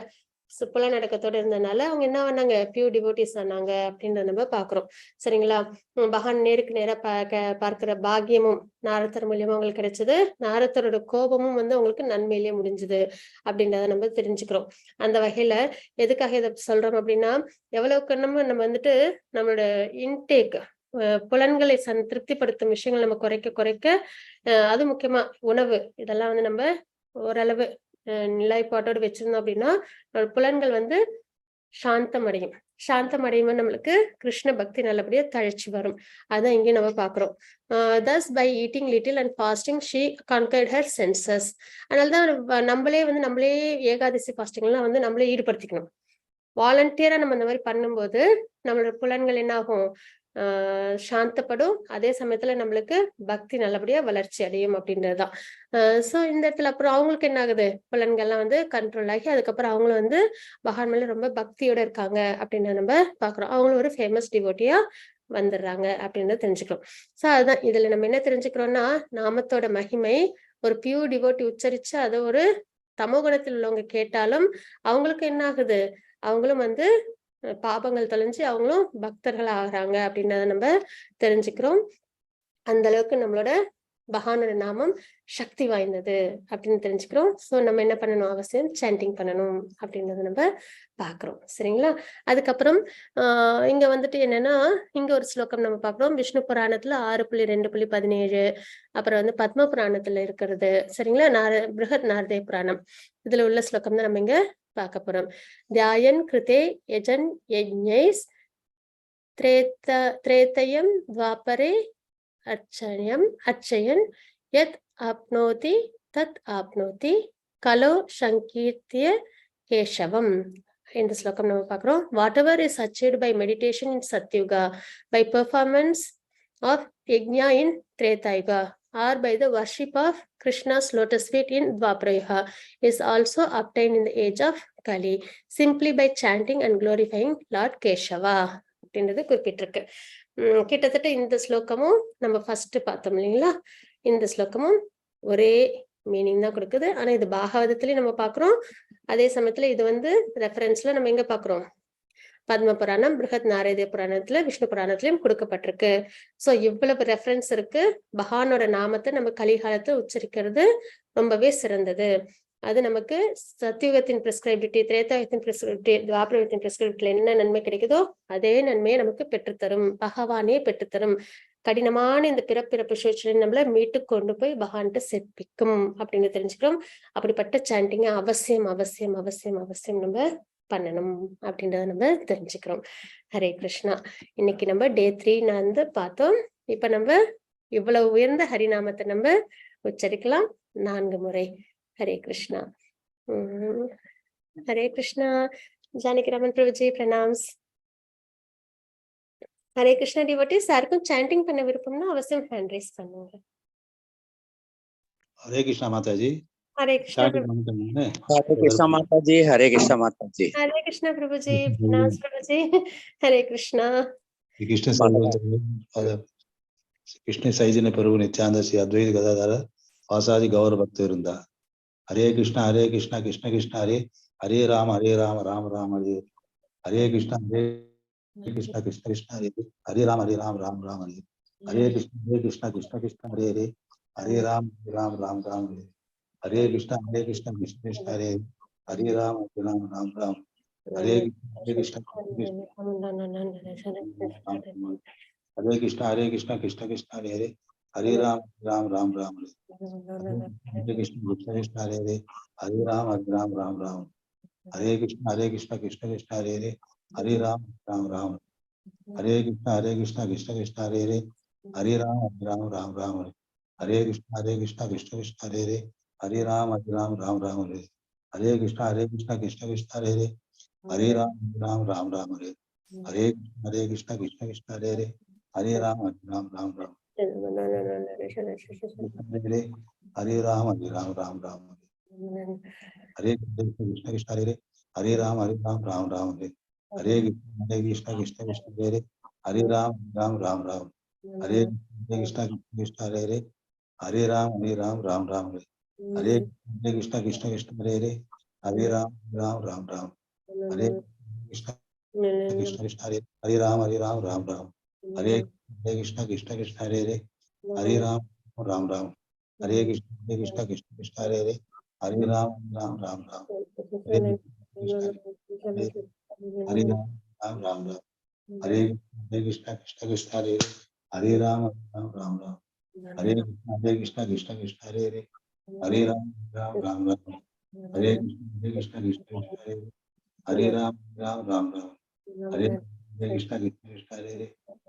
[SPEAKER 2] புலநடக்கத்தோட இருந்ததுனால அவங்க என்ன பண்ணாங்க, பியூர் டிவோட்டிஸ் ஆனாங்க அப்படின்றத நம்ம பாக்குறோம். சரிங்களா? பகவான் நேருக்கு நேரா பார்க்கிற பாக்கியமும் நாரதர் மூலியமா அவங்களுக்கு கிடைச்சது. நாரதரோட கோபமும் வந்து அவங்களுக்கு நன்மையிலேயே முடிஞ்சது அப்படின்றத நம்ம தெரிஞ்சுக்கிறோம். அந்த வகையில எதுக்காக இதை சொல்றோம் அப்படின்னா, எவ்வளவுக்கு நம்ம வந்துட்டு நம்மளோட இன்டேக் புலன்களை திருப்திப்படுத்தும் விஷயங்கள் நம்ம குறைக்க அது முக்கியமா உணவு இதெல்லாம் வந்து நம்ம ஓரளவு நிலைப்பாட்டோடு வச்சிருந்தோம் அப்படின்னா புலன்கள் வந்து சாந்தம் அடையும். சாந்தம் அடையும் நம்மளுக்கு கிருஷ்ண பக்தி நல்லபடியா தழைச்சி வரும். அதான் இங்கே நம்ம பாக்குறோம். thus by eating little and fasting she conquered her senses. அதனாலதான் நம்மளே ஏகாதசி ஃபாஸ்டிங் எல்லாம் வந்து நம்மளே ஈடுபடுத்திக்கணும். வாலண்டியரா நம்ம இந்த மாதிரி பண்ணும்போது நம்மளோட புலன்கள் என்ன ஆகும், சாந்தப்படும். அதே சமயத்துல நம்மளுக்கு பக்தி நல்லபடியா வளர்ச்சி அடையும் அப்படின்றதுதான். சோ இந்த இடத்துல அப்புறம் அவங்களுக்கு என்ன ஆகுது, புலன்கள்லாம் வந்து கண்ட்ரோல் ஆகி அதுக்கப்புறம் அவங்களும் வந்து பகவான் மேல ரொம்ப பக்தியோட இருக்காங்க அப்படின்னு நம்ம பாக்குறோம். அவங்களும் ஒரு ஃபேமஸ் டிவோட்டியா வந்துடுறாங்க அப்படின்னு தெரிஞ்சுக்கிறோம். சோ அதுதான் இதுல நம்ம என்ன தெரிஞ்சுக்கிறோம்னா, நாமத்தோட மகிமை ஒரு பியூர் டிவோட்டி உச்சரிச்சு அதை ஒரு தமோகுணத்தில் உள்ளவங்க கேட்டாலும் அவங்களுக்கு என்ன ஆகுது, அவங்களும் வந்து பாபங்கள் தொலைஞ்சு அவங்களும் பக்தர்கள் ஆகுறாங்க அப்படின்றத நம்ம தெரிஞ்சுக்கிறோம். அந்த அளவுக்கு நம்மளோட பகவானோட நாமம் சக்தி வாய்ந்தது அப்படின்னு தெரிஞ்சுக்கிறோம். சோ நம்ம என்ன பண்ணணும், அவசியம் சாண்டிங் பண்ணணும் அப்படின்றத நம்ம பாக்குறோம். சரிங்களா? அதுக்கப்புறம் இங்க வந்துட்டு என்னன்னா, இங்க ஒரு ஸ்லோகம் நம்ம பாக்குறோம். விஷ்ணு புராணத்துல 6.2.17, அப்புறம் வந்து பத்ம புராணத்துல இருக்கிறது. சரிங்களா? பிருஹத் நாரதே புராணம் இதுல உள்ள ஸ்லோகம் தான் நம்ம இங்க பார்க்க போறோம். தியாயன் கிருதே யஜன் யஜ்ஞைஸ் திரேதயம் துவாபரே அர்ச்சயன் யத் ஆப்னோதி தத் ஆப்னோதி கலோ சங்கீர்த்திய கேசவம். இந்த ஸ்லோகம் நம்ம பார்க்கிறோம். Whatever is achieved by meditation in Satyuga, by performance of yajna in Tretayuga, or by the worship of Krishna's lotus feet in Dwapara is also obtained in the age of Kali, simply by chanting and glorifying Lord Keshava அப்படின்றது குறிப்பிட்டிருக்கு. கிட்டத்தட்ட இந்த ஸ்லோகமும் நம்ம first பார்த்தோம் இல்லைங்களா, இந்த ஸ்லோகமும் ஒரே மீனிங் தான் கொடுக்குது. ஆனா இது பாகவதத்திலயும் நம்ம பாக்குறோம், அதே சமயத்துல இது வந்து ரெஃபரன்ஸ்ல நம்ம எங்க பாக்குறோம், பத்ம புராணம், பிருஹத் நாரதே புராணத்துல, விஷ்ணு புராணத்திலயும் கொடுக்கப்பட்டிருக்கு. சோ இவ்வளவு ரெஃபரன்ஸ் இருக்கு. பகவானோட நாமத்தை நம்ம கலிகாலத்தை உச்சரிக்கிறது ரொம்பவே சிறந்தது. அது நமக்கு சத்தியுகத்தின் பிரிஸ்கிரைபிலிட்டி, திரேதாயுகத்தின் பிரிஸ்கிரிப்டிவிட்டி, துவாபரயுகத்தின் பிரிஸ்கிரிப்டில என்ன நன்மை கிடைக்குதோ அதே நன்மையை நமக்கு பெற்றுத்தரும், பகவானே பெற்றுத்தரும். கடினமான இந்த பிறப்பிறப்பு சூழ்ச்சியை நம்மள மீட்டு கொண்டு போய் பகவான்கிட்ட சேர்ப்பிக்கும் அப்படின்னு தெரிஞ்சுக்கிறோம். அப்படிப்பட்ட சாண்டிங்க அவசியம் அவசியம் அவசியம் அவசியம் நம்ம பண்ணணும் அப்படின்றத நம்ம தெரிஞ்சுக்கிறோம். ஹரே கிருஷ்ணா. இன்னைக்கு நம்ம டே 3 பார்த்தோம். இப்ப நம்ம இவ்வளவு உயர்ந்த ஹரிநாமத்தை நம்ம உச்சரிக்கலாம் 4 முறை. ஹரே கிருஷ்ணா. ஹரே கிருஷ்ணா. ஜானகி ராமன் பிரபுஜி பிரணாம்ஸ். ஹரே கிருஷ்ணா டிவோட்டிஸ் யாருக்கும் சாண்டிங் பண்ண விருப்பம்னா அவசியம் ஹேண்ட் ரைஸ் பண்ணுங்க.
[SPEAKER 4] हरे कृष्णा माता जी।
[SPEAKER 2] हरे कृष्णा
[SPEAKER 4] हरे
[SPEAKER 5] कृष्णा माता जी। हरे कृष्णा माता जी।
[SPEAKER 2] हरे कृष्णा प्रभु जी। प्रणाम प्रभु जी। हरे कृष्णा।
[SPEAKER 4] कृष्ण सैजन्य प्रभु नित्यानंद श्री अद्वैत गदाधर वासादि गौर भक्त वृंदा। हरे कृष्णा कृष्ण कृष्ण हरे हरे राम राम राम हरे हरे कृष्ण कृष्ण कृष्ण हरे राम राम राम हरे हरे कृष्ण कृष्ण हरे हरे हरे राम राम राम हरे हरे कृष्ण कृष्ण कृष्ण हरे हरे राम राम हरे कृष्ण हरे कृष्ण कृष्ण कृष्ण हरे हरे हरे राम राम हरे हरे कृष्ण कृष्ण हरे हरे हरे राम राम हरे कृष्ण कृष्ण कृष्ण हरे हरे हरे राम राम हरे कृष्ण कृष्ण कृष्ण हरे हरे हरे राम राम हरे कृष्ण कृष्ण कृष्ण हरे हरे हरे राम राम हरे हरे कृष्ण कृष्ण कृष्ण हरे हरे हरे राम राम हरे हरे कृष्ण कृष्ण कृष्ण हरे हरे हरे राम राम हरे राम राम हरे कृष्ण कृष्ण हरे हरे राम राम हरे हरे कृष्ण कृष्ण कृष्ण हरे हरे राम राम हरे कृष्ण कृष्ण हरे हरे राम राम हरे हरे कृष्ण कृष्ण कृष्ण हरे हरे राम राम हरे कृष्ण कृष्ण कृष्ण हरे हरे राम हरे कृष्ण कृष्ण कृष्ण हरे हरे राम हरे कृष्ण कृष्ण कृष्ण हरे हरे राम हरे हरे राम हरे कृष्ण कृष्ण कृष्ण हरे हरे राम हरे कृष्ण कृष्ण कृष्ण हरे हरे राम हरे कृष्ण कृष्ण कृष्ण हरे हरे राम हरे कृष्ण कृष्ण कृष्ण हरे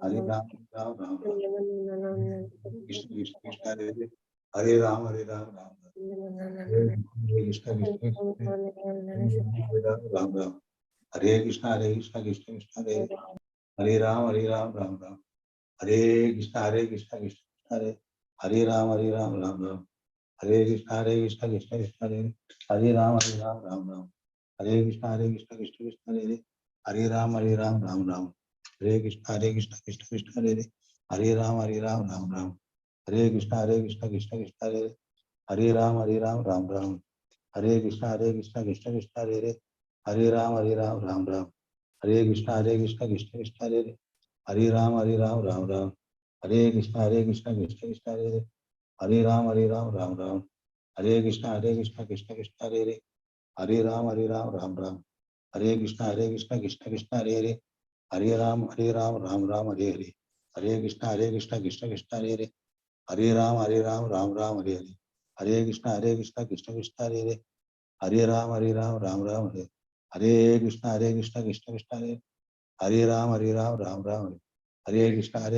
[SPEAKER 4] हरे राम कृष्ण कृष्ण कृष्ण हरे हरे राम हरे कृष्ण कृष्ण राम हरे कृष्ण कृष्ण कृष्ण हरे हरे राम राम हरे कृष्ण कृष्ण कृष्ण हरे हरे राम राम हरे कृष्ण कृष्ण कृष्ण कृष्ण हरे हरे राम राम हरे कृष्ण कृष्ण कृष्ण कृष्ण हरे हरे राम राम हरे कृष्ण कृष्ण कृष्ण कृष्ण हरे हरे राम राम हरे कृष्ण कृष्ण कृष्ण कृष्ण हरे हरे राम राम हरे कृष्ण कृष्ण कृष्ण कृष्ण हरे हरे राम राम हरे कृष्ण कृष्ण कृष्ण कृष्ण हरे हरे राम राम हरे कृष्ण कृष्ण कृष्ण कृष्ण हरे हरे राम राम हरे कृष्ण कृष्ण कृष्ण कृष्ण हरे हरे राम राम हरे कृष्ण कृष्ण कृष्ण कृष्ण हरे हरे राम राम हरे हरे कृष्ण कृष्ण कृष्ण कृष्ण हरे हरे राम राम हरे हरे कृष्ण कृष्ण कृष्ण कृष्ण हरे हरे राम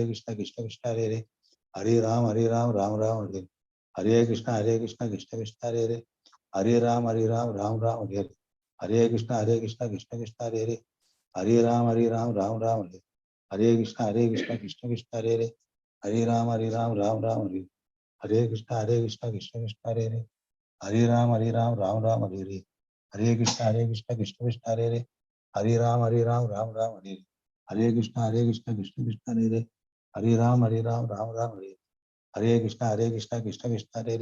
[SPEAKER 4] राम हरे हरे कृष्ण कृष्ण कृष्ण कृष्ण हरे हरे राम राम हरे हरे कृष्ण कृष्ण कृष्ण कृष्ण हरे हरे राम राम हरे हरे कृष्ण कृष्ण कृष्ण कृष्ण हरे हरे राम राम हरे हरे कृष्ण कृष्ण कृष्ण कृष्ण हरे हरे राम राम हरे हरे कृष्ण कृष्ण कृष्ण हरे हरे राम राम हरे हरे कृष्ण कृष्ण कृष्ण कृष्ण हरे हरे राम राम हरे हरे कृष्ण कृष्ण कृष्ण हरे हरे राम राम हरे हरे कृष्ण कृष्ण कृष्ण हरे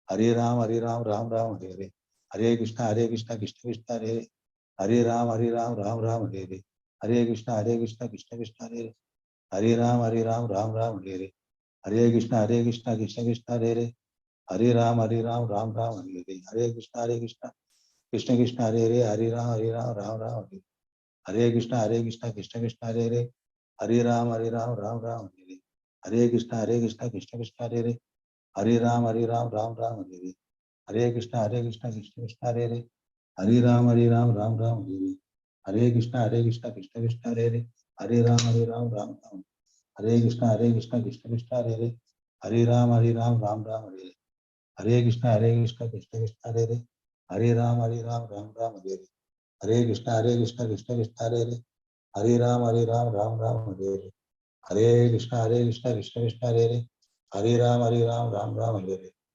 [SPEAKER 4] हरे राम राम हरे हरे कृष्ण कृष्ण कृष्ण हरे हरे राम राम हरे हरे कृष्ण कृष्ण कृष्ण कृष्ण हरे हरे राम राम हरे हरे कृष्ण कृष्ण कृष्ण कृष्ण हरे हरे राम राम हरे हरे कृष्ण कृष्ण कृष्ण कृष्ण हरे हरे राम राम हरे हरे कृष्ण कृष्ण कृष्ण हरे हरे राम राम हरे हरे कृष्ण कृष्ण कृष्ण हरे हरे राम राम हरे Hare Krishna Krishna Krishna Hare Hare, Hare Ram Ram Ram Hare Hare, Hare Krishna Krishna Krishna Hare Hare, Hare Ram Ram Ram Hare Hare, Hare Krishna Krishna Krishna Hare Hare, Hare Ram Ram Ram, Hare Krishna Krishna Krishna Hare Hare, Hare Ram Ram Ram Hare Hare, Hare Krishna Krishna Krishna Hare Hare, Hare Ram Ram Ram Hare Hare, Hare Krishna Krishna Krishna Hare Hare, Hare Ram Ram Ram Hare Hare,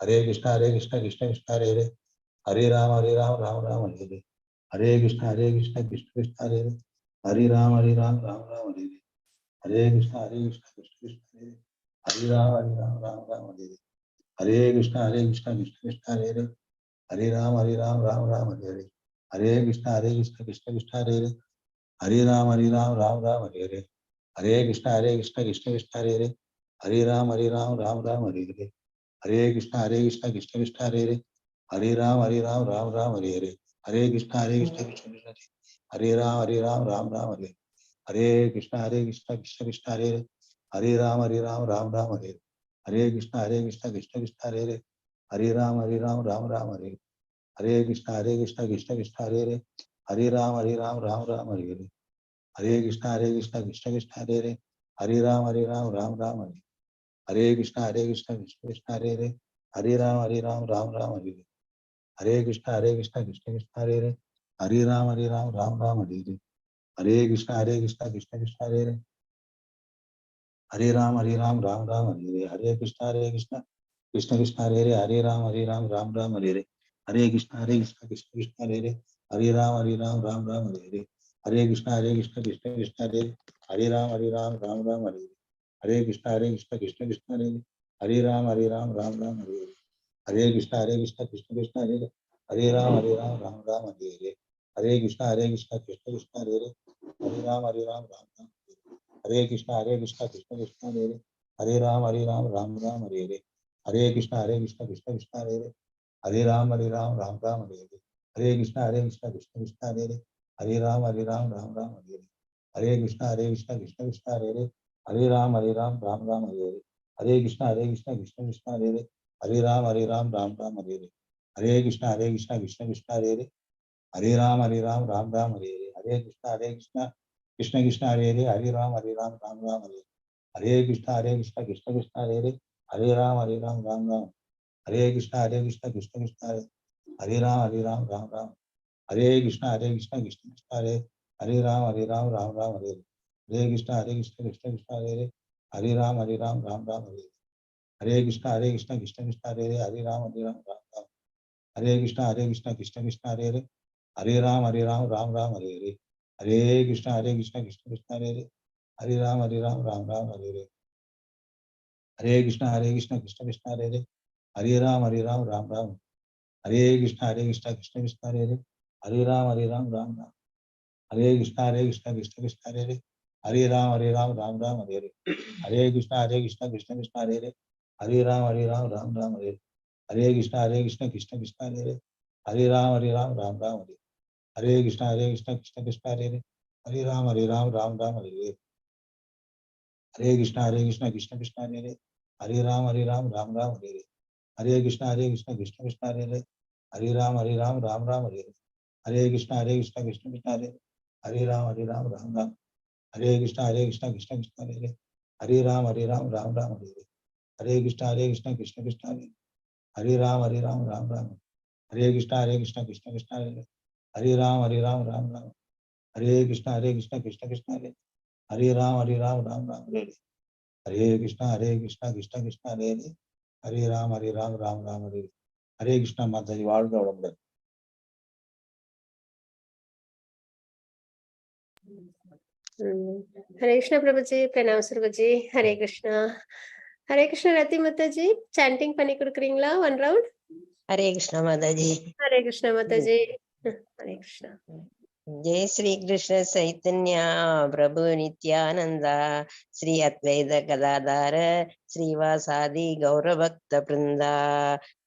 [SPEAKER 4] Hare Krishna Krishna Krishna Hare Hare, Hare Ram Ram Ram Hare Hare, Hare Krishna Krishna Hare Hare, Hare Ram Ram Hare Hare, Hare Krishna Krishna Hare Hare, Hare Ram Ram Hare Hare, Hare Krishna Krishna Hare Hare, Hare Ram Ram Hare Hare, Hare Krishna Krishna Hare Hare, Hare Ram Ram Hare Hare, Hare Krishna Krishna Hare Hare, Hare Ram Ram Hare Hare, Hare Krishna Krishna Hare Hare, Hare Ram Ram Hare Hare, Hare Krishna Krishna Hare Hare, Hare Ram Ram Hare Hare, Hare Krishna Krishna Hare Ram Ram Hare, Hare Krishna Krishna Hare Hare, Hare Ram Ram Hare, Hare Krishna Krishna Hare Hare, Hare Ram Ram Hare, Hare Krishna Krishna Hare Hare, Hare Ram Ram Hare, Hare Krishna Krishna Hare Hare, Hare Ram Ram Hare, Hare Krishna Krishna Hare Hare, Hare Ram Ram Hare, Hare Krishna Krishna Hare Hare, Hare Ram Ram Hare, Hare Krishna Krishna Hare Hare, Hare Ram Ram Hare, Hare Krishna Krishna Krishna Hare Hare, Hare Ram Ram Hare, Hare Krishna Krishna Hare Hare, Hare Ram Ram Hare, Hare Krishna Krishna Hare Hare, Hare Ram Ram Hare, Hare Krishna Krishna Hare Hare, Hare Ram Ram Hare, Hare Krishna Krishna Hare Hare, Hare Ram Ram Hare, Hare Krishna Krishna Hare Hare, Hare Ram Ram, Hare Krishna Krishna Hare Hare, Hare Ram Ram Hare Hare, Hare Krishna Krishna Hare Hare, Hare Ram Ram Hare Hare, Hare Krishna Krishna Hare Hare, Hare Ram Ram Hare Hare, Hare Krishna Krishna Hare Hare, Hare Ram Ram Hare Hare, Hare Krishna Krishna Hare Hare, Hare Ram Ram Hare Hare, Hare Krishna Krishna Hare Hare, Hare Ram Ram Hare Hare, Hare Krishna Krishna Hare Hare, Hare Ram Ram Hare, Hare Krishna Krishna Hare Hare, Hare Ram Ram, Hare Krishna Krishna Hare Ram Ram, Hare Krishna Krishna Hare, Hare Ram Ram Hare, Hare Krishna Krishna Hare, Hare Ram Ram Hare, Hare Krishna Krishna Hare, Hare Ram Ram, Hare Krishna Krishna Hare, Hare Ram Ram Hare, Hare Krishna Krishna Hare, Hare Ram Ram Hare, Hare Krishna Krishna Hare, Hare Ram Ram, Hare Krishna Krishna Hare, Hare Ram Ram, Hare Krishna Krishna Hare, Hare Ram Ram Hare, Hare Krishna Krishna Hare, Hare Ram Ram Hare, Hare Krishna Krishna Hare, Hare Ram Ram Hare, Hare Krishna Krishna Hare, Hare Ram Ram Hare, Hare Krishna Krishna Hare, Hare Ram Ram Hare, Hare Krishna Krishna Hare, Hare Ram Ram Hare, Hare Krishna Krishna Hare, Hare Ram Ram, Hare Krishna Krishna Hare, Hare Ram Ram Hare, Hare Krishna Krishna Hare, Hare Ram Ram, Hare Krishna Krishna Hare, Hare Ram Ram, Hare Krishna Krishna Hare, Hare Ram Ram Hare, Hare Krishna Krishna Hare, Hare Ram Ram Hare, Hare Krishna. Matha வாழ்க வளமுடன்.
[SPEAKER 2] Hare Krishna Prabhuji, Pranam Surbhuji, Hare Krishna. Hare Krishna Rati Mataji, chanting பண்ணி கொடுக்குறீங்களா one round?
[SPEAKER 3] Hare Krishna Mataji.
[SPEAKER 2] Hare Krishna Mataji. Hare Krishna.
[SPEAKER 3] Jai Shri Krishna Chaitanya Prabhu Nityananda Sri Advaita Gadadhara श्रीवासादि गौरभक्तवृन्दा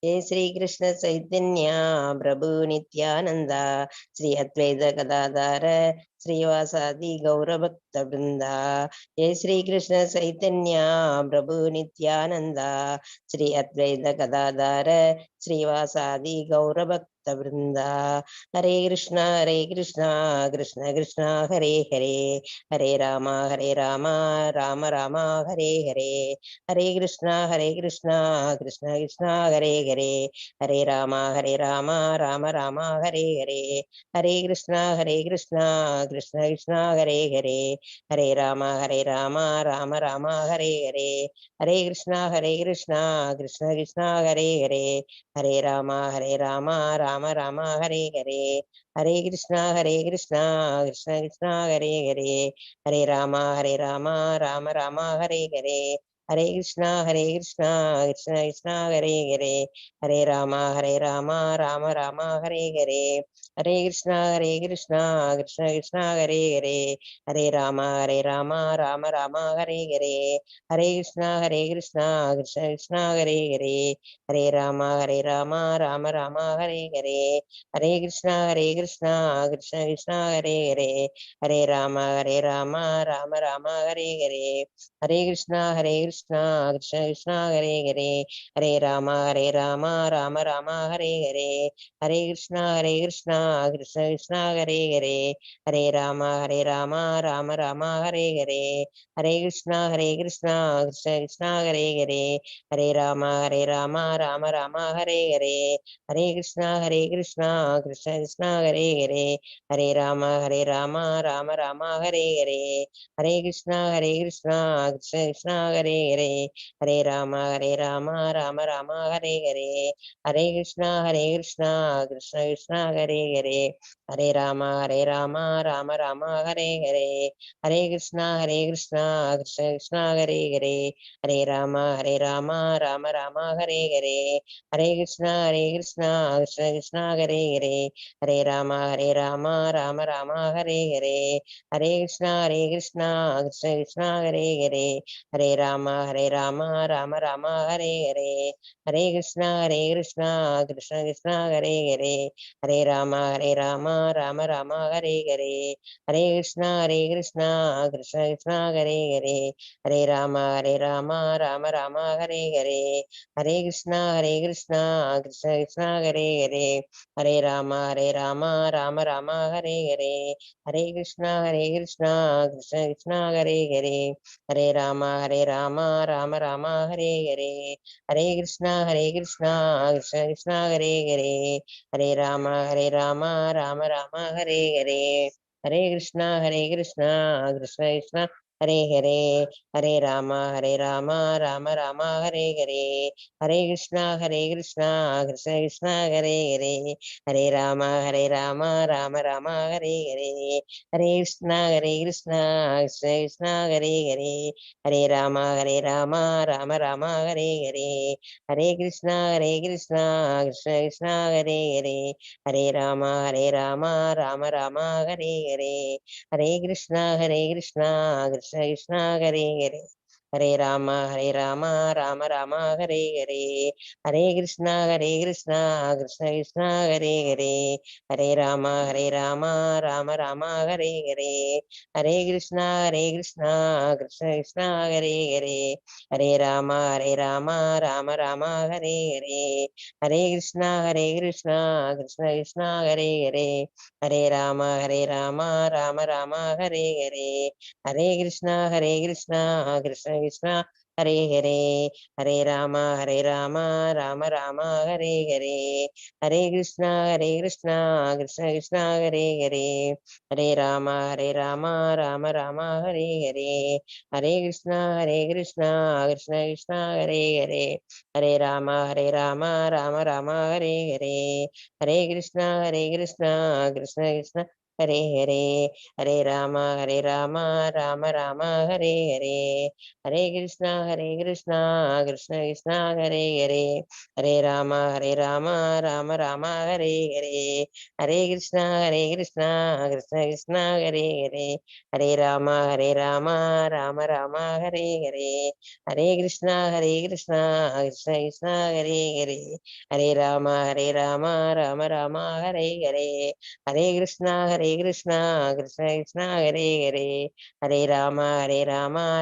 [SPEAKER 3] हे श्रीकृष्ण चैतन्य प्रभु नित्यानन्द श्री अद्वैत गदाधर श्रीवासादि गौरभक्तवृन्दा हे श्रीकृष्ण चैतन्य प्रभु नित्यानन्द श्री अद्वैत गदाधर श्रीवासादि गौरभक्तवृन्दा हरे Krishna Krishna Krishna Hare Hare Hare Ram Ram Ram Hare Hare Hare Krishna Krishna Krishna Hare Hare Hare Ram Ram Ram Hare Hare Hare Krishna Krishna Krishna Hare Hare Hare Ram Ram Hare Hare Hare Krishna Krishna Krishna Hare Hare Hare Ram Ram Hare Hare Hare Krishna Krishna Krishna Hare Hare Hare Ram Ram Hare Hare Hare Krishna Krishna Krishna Hare Hare Hare Ram Ram Hare Hare Hare Krishna Krishna Krishna Hare Hare Hare Ram Ram Hare Hare Hare Krishna Krishna Krishna Hare Hare Hare Ram Ram Hare Hare Hare Krishna Krishna Krishna Hare Hare Hare Ram Ram Hare Hare Hare Krishna Krishna Krishna Hare Hare Hare Ram Ram Hare Hare Hare Krishna Krishna Krishna Hare Hare Hare Ram Ram Hare Hare Hare Krishna Krishna Krishna Hare Hare Hare Ram Ram Hare Hare Hare Krishna Krishna Krishna Hare Hare Hare Ram Ram Hare Hare Hare Krishna Krishna Krishna Hare Hare Hare Ram Ram Hare Hare Hare Krishna Krishna Krishna Hare Hare Hare Ram Ram Hare Hare Hare Krishna Krishna Krishna Hare Hare Hare Ram Ram Hare Hare Hare Krishna Krishna Krishna Hare Hare Hare Ram Ram Hare Hare Hare Krishna Krishna Krishna Hare Hare Hare Ram Ram Hare Hare Hare Krishna Krishna Krishna Hare Hare Hare Ram Ram Hare Hare Hare Krishna Krishna Krishna Hare Hare Hare Ram Ram Hare Hare Hare Krishna Krishna Krishna Hare Hare Hare Ram Ram Hare Hare Hare Krishna Krishna Krishna Hare Hare Hare Ram Ram Hare Hare Hare Krishna Krishna Krishna Hare Hare Hare Ram Ram Hare Hare Hare Krishna Krishna Krishna Hare Hare Hare Ram Ram Hare Hare Hare Krishna Krishna Krishna Hare Hare Hare Ram Ram Hare Hare Hare Krishna Krishna Krishna Hare Hare Hare Ram Ram Hare Hare Hare Krishna Krishna Krishna Hare Hare Hare Ram Ram Hare Hare Hare Krishna Krishna Krishna Hare Hare Hare Ram Ram Hare Hare Hare Krishna Krishna Krishna Hare Hare Hare Ram Ram Hare Hare Hare Krishna Krishna Krishna Hare Hare Hare Ram Ram Hare Hare Hare Krishna Krishna Krishna Hare Hare Hare Ram Ram Hare Hare Hare Krishna Krishna Krishna Hare Hare Hare Ram Ram Hare Hare Hare Krishna Krishna Krishna Hare Hare Hare Ram Ram Hare Hare Hare Krishna Krishna Krishna Hare Hare Hare Ram Ram Hare Hare Hare Krishna Krishna Krishna Hare Hare, Hare Rama, Rama Rama, Hare Hare, Hare Krishna, Krishna Krishna, Hare Hare, Hare Rama, Rama Rama, Hare Hare, Hare Krishna, Krishna Krishna, Hare Hare, Hare Rama, Rama Rama, Hare Hare, Hare Krishna, Krishna Krishna, Hare Hare, Hare Rama, Rama Rama, Hare Hare, Hare Krishna, Krishna Krishna, Hare Hare, Hare Rama,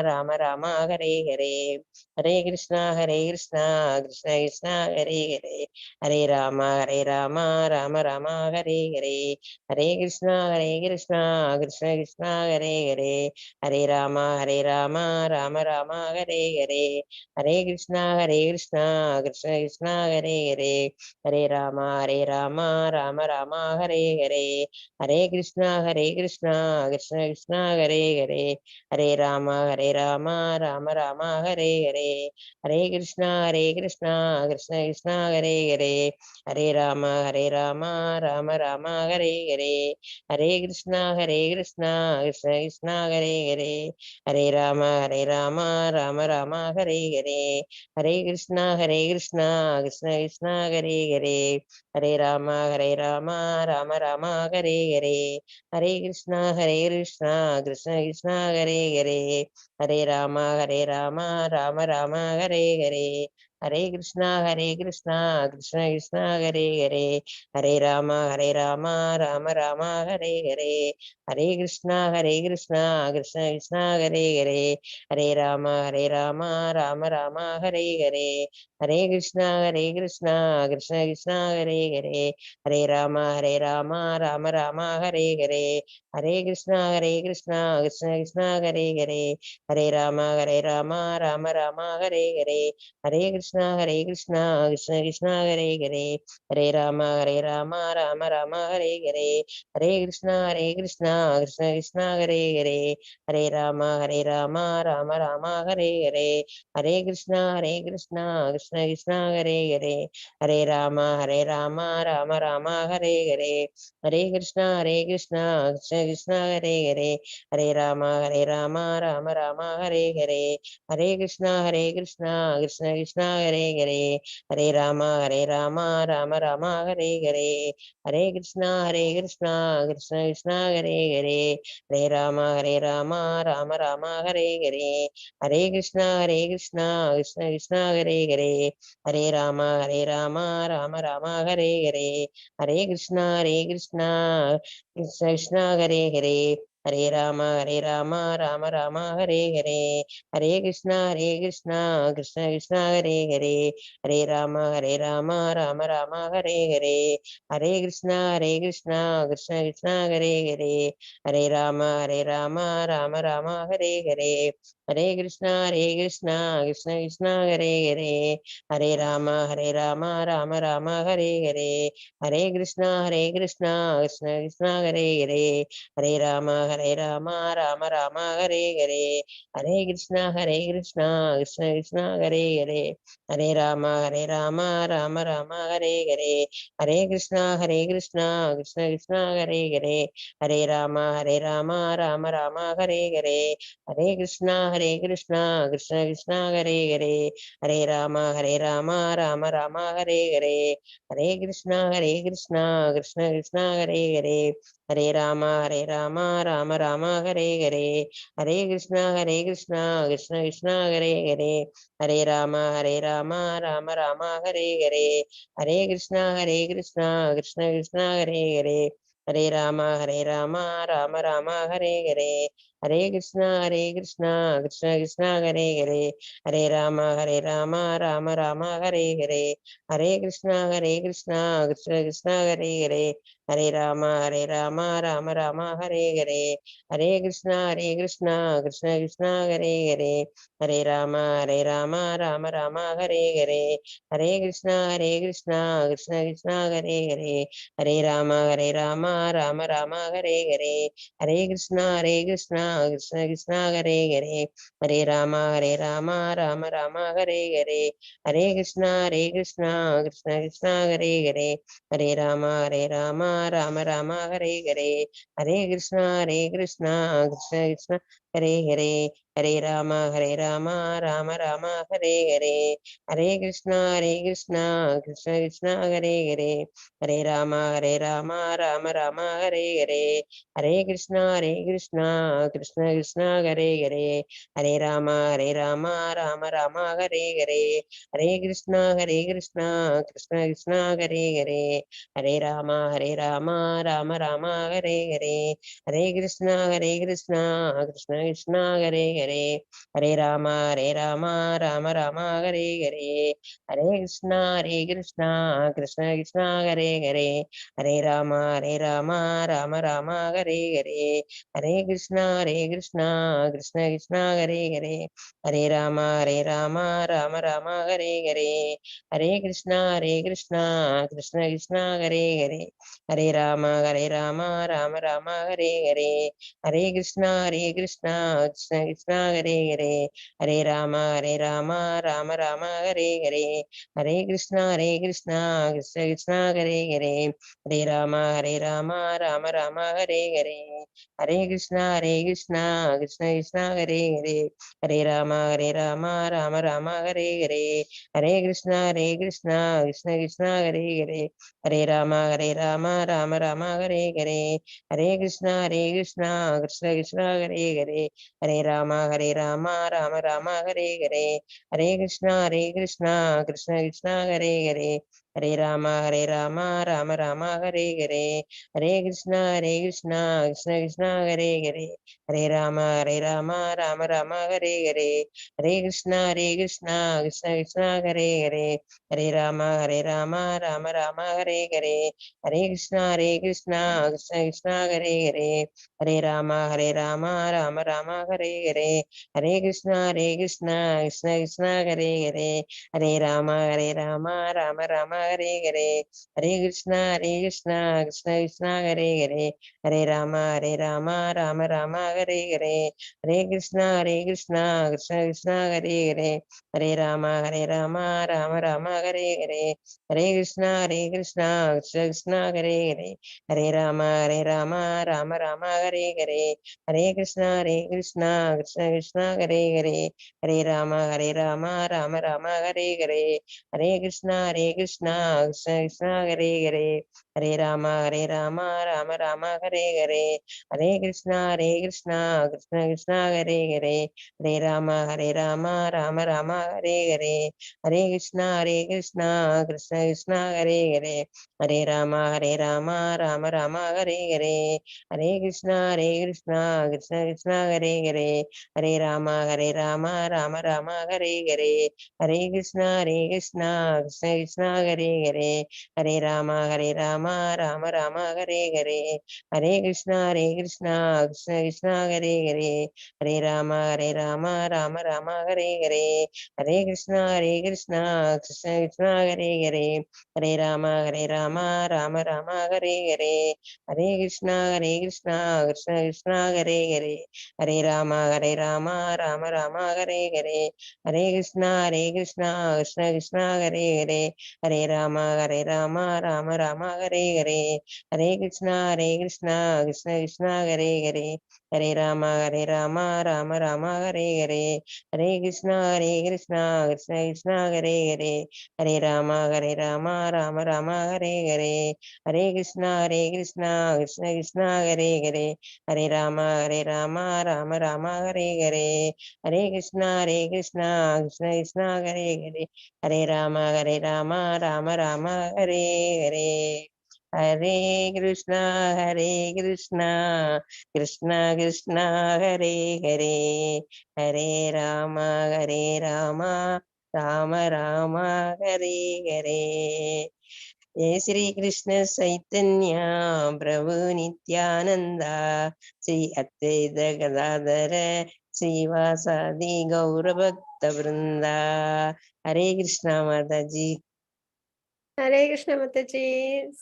[SPEAKER 3] Rama Rama, Hare Hare, Hare Krishna, Krishna Krishna, Hare Hare, Hare Rama, Rama Rama, Hare Hare, Hare Krishna, Krishna Krishna, Hare Hare, Hare Rama, Rama Rama, Hare Hare, Hare Krishna, Krishna Hare Hare, Hare Rama, Rama Rama, Hare Hare, Hare Krishna, Krishna Krishna, Hare Hare, Hare Rama, Rama Rama, Hare Hare, Hare Krishna, Krishna Krishna, Hare Hare, Hare Rama, Rama Rama, Hare Hare, Hare Krishna, Krishna Krishna, Hare Hare, Hare Rama, Rama Rama, Hare Hare, Hare Krishna, Krishna Krishna, Hare Hare, Hare Rama, Rama Rama, Hare Hare, Hare Krishna, Krishna Krishna, Hare Hare, Hare Rama, Rama Rama, Hare Hare, Hare Krishna, Krishna Krishna, Hare Hare, Hare Rama, Rama Rama, Hare Hare, Hare Krishna, Krishna Krishna, Hare Hare, Hare Rama, Rama Rama, Hare Hare, Hare Krishna, Krishna Krishna, Hare Hare, Hare Rama, Rama Rama, Hare Hare, Hare Krishna, Krishna Hare Hare, Hare Rama, Rama Rama, Hare Hare, Hare Krishna, Krishna Hare Hare, Hare Rama, Rama Rama, Hare Hare, Hare Krishna, Krishna Hare Hare, Hare Rama, Rama Rama, Hare Hare, Hare Krishna, Krishna Krishna, Hare Hare, Hare Rama, Rama Rama, Hare Hare, Hare Krishna, Krishna Hare Hare, Hare Rama, Rama Rama, Hare Hare, Hare Krishna, Krishna Hare Hare, Hare Rama, Rama Rama, Hare Hare, Hare Krishna, Krishna Hare Hare, Hare Rama, Rama Rama, Hare Hare, Hare Krishna, Krishna Hare Hare, Hare Rama, Rama Rama, Hare Hare, Hare Krishna, Krishna Hare Hare, Hare Rama, Rama Rama, Hare Hare, Hare Krishna, Krishna Krishna, Hare Hare, Hare Rama, Rama Rama, Hare Hare, Hare Krishna, Krishna Hare Hare, Hare Rama, Rama Rama, Hare Hare, Hare Krishna, Krishna Hare Hare, Hare Rama, Rama Rama, Hare Hare, Hare Krishna, Krishna Hare Hare, Hare Rama, Rama Rama, Hare Hare, Hare Krishna, Krishna Hare Hare, Hare Rama, Rama Rama, Hare Hare, Hare Krishna, Krishna Hare Hare, Hare Rama, Rama Rama, Hare Hare, Hare Krishna, Krishna Krishna, Hare Hare, Hare Rama, Rama Rama, Hare Hare, Hare Krishna, Krishna Krishna, Hare Hare, Hare Rama, Rama Rama, Hare Hare, Hare Krishna, Krishna Krishna, Hare Hare, Hare Rama, Rama Rama, Hare Hare, Hare Krishna, Krishna Hare Hare, Hare Rama, Rama Rama, Hare Hare, Hare Krishna, Krishna Hare Hare, Hare Rama, Rama Rama, Hare Hare, Hare Krishna, Krishna Hare Hare, Hare Rama, Rama Rama, Hare Hare, Hare Krishna, Krishna Hare Hare, Hare Rama, Rama Rama, Hare Hare, Hare Krishna, Krishna Hare Hare, Hare Rama, Rama Rama, Hare Hare, Hare Krishna, Krishna Krishna Hare Hare Hare Rama Rama Rama Hare Hare Hare Krishna Krishna Krishna Hare Hare Hare Rama Rama Rama Hare Hare Hare Krishna Krishna Krishna Hare Hare Hare Rama Rama Rama Hare Hare Hare Krishna Krishna Krishna Hare Hare Hare Rama Rama Hare Hare Hare Krishna Krishna Krishna Hare Hare Hare Rama Rama Hare Hare Hare Krishna Krishna Krishna Hare Hare Hare Rama Rama Hare Hare Hare Krishna Krishna Krishna Hare Hare Hare Rama Rama Hare Hare Hare Krishna Krishna Krishna Hare Hare Hare Rama Rama Hare Hare Hare Krishna Krishna Krishna Hare Hare Hare Rama Rama Hare Hare Hare Krishna Krishna Krishna Hare Hare Hare Rama Rama Hare Hare Hare Krishna Krishna Krishna Hare Hare Hare Rama Rama Hare Hare Hare Krishna Krishna Krishna Hare Hare Hare Rama Rama Hare Hare Hare Krishna Krishna Krishna Hare Hare Hare Rama Rama Hare Hare Hare Krishna Krishna Krishna Hare Hare Hare Rama Rama Hare Hare Hare Krishna Krishna Krishna Hare Hare Hare Rama Rama Hare Hare Hare Krishna Krishna Krishna Hare Hare Hare Rama Rama Hare Hare Hare Krishna Krishna Krishna Hare Hare Hare Rama Rama Hare Hare Hare Krishna Krishna Krishna Hare Hare Hare Rama Rama Hare Hare Hare Krishna Krishna Krishna Hare Hare Hare Rama Rama Hare Hare Hare Krishna Krishna Krishna Hare Hare Hare Rama Rama Hare Hare Hare Krishna Krishna Krishna Hare Hare Hare Rama Rama Hare Hare Hare Krishna Krishna Krishna Hare Hare Hare Rama Rama Hare Hare Hare Krishna Krishna Krishna Hare Hare Hare Rama Rama Hare Hare Hare Krishna Krishna Krishna Hare Hare Hare Rama Rama Hare Hare Hare Krishna Krishna Krishna Hare Hare Hare Rama Rama Hare Hare Hare Krishna Krishna Krishna Hare Hare Hare Rama Rama Hare Hare Hare Krishna Krishna Krishna Hare Hare Hare Rama Rama Hare Hare Hare Krishna Krishna Krishna Hare Hare Hare Rama Rama Hare Hare Hare Krishna Krishna Krishna Hare Hare Hare Rama Rama Hare Hare Hare Krishna Krishna Krishna Hare Hare Hare Rama Rama Hare Hare Hare Krishna Krishna Krishna Hare Hare Hare Rama Rama Hare Hare Hare Krishna Krishna Krishna Hare Hare Hare Rama Rama Hare Hare Hare Krishna Krishna Krishna Hare Hare Hare Rama Rama Hare Hare Hare Krishna Krishna Krishna Hare Hare Hare Rama Rama Hare Hare Hare Krishna Krishna Krishna Hare Hare Hare Rama Rama Hare Hare Hare Krishna Krishna Krishna Hare Hare Hare Rama Rama Hare Hare Hare Krishna Krishna Krishna Hare Hare Hare Rama Rama Hare Hare Hare Krishna Krishna Krishna Hare Hare Hare Rama Rama Rama Hare Hare Jai Shri Krishna Chaitanya Prabhu Nityananda Shri Advaita Gadadhara Srivasadi Gaura Bhakta Vrinda Hare Krishna Mataji
[SPEAKER 2] हरे कृष्णा माताजी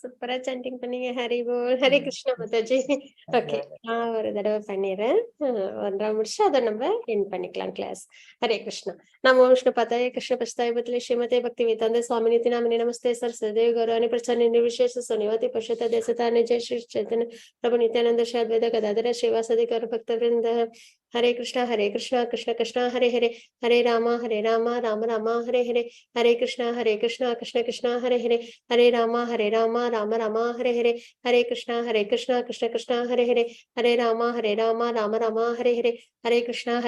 [SPEAKER 2] சூப்பரா sanding பண்ணீங்க ஹரி போல் Hare Krishna Mataji okay நான் ஒரு தடவை பண்ணிடுறேன் ஒன்றாம் முடிச்சு அதை நம்ம என் பண்ணிக்கலாம் கிளாஸ் ஹரே கிருஷ்ணா நமோ விஷ்ணு பதாய கிருஷ்ண பஸ்தாய பத்லே ஸ்ரீமதே பக்தி வேதாந்த சுவாமி நிதி நாமினே நமஸ்தே सरस्वती गौरवाणी प्रसन्न निर्विशेष शून्यवती पश्यता देशतानि जय श्री चैतन्य प्रभु नित्यानंद श्री अद्वैत गदाधर श्रीवासदि गौर भक्तवृंद हरे Krishna Krishna Krishna Hare Hare Hare Ram Ram Ram Hare Hare Hare Krishna Krishna Krishna Hare Hare Hare Ram Ram Ram Hare Hare Hare Krishna Krishna Krishna Hare Hare Hare Ram Ram Ram Hare Hare Hare Krishna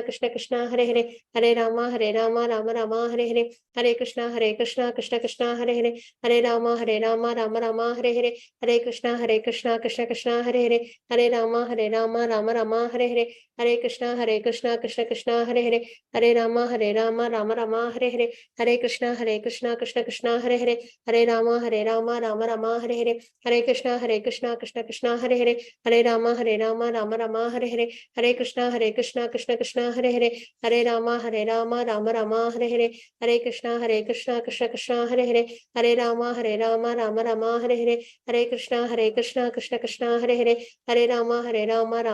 [SPEAKER 2] Krishna Krishna Hare Hare Hare Ram Ram Hare Hare Hare Krishna Krishna Krishna Hare Hare Hare Ram Ram Hare Hare Hare Krishna Krishna Krishna Hare Hare Hare Ram Ram Hare Hare Hare Krishna Krishna Krishna Hare Hare Hare Ram Ram Hare Hare Hare Krishna Krishna Krishna Hare Hare Hare Ram Ram Hare Hare Hare Krishna Krishna Krishna Hare Hare Hare Ram Ram Hare Hare Hare Krishna Krishna Krishna Hare Hare Hare Ram Ram Hare Hare Hare Krishna Krishna Krishna Hare Hare Hare Ram Ram Hare Hare Hare Krishna Krishna Krishna Hare Hare Hare Ram Ram Hare Hare Hare Krishna Krishna Krishna Hare Hare Hare Ram Ram Hare Hare Hare Krishna Krishna Krishna Hare Hare Hare Ram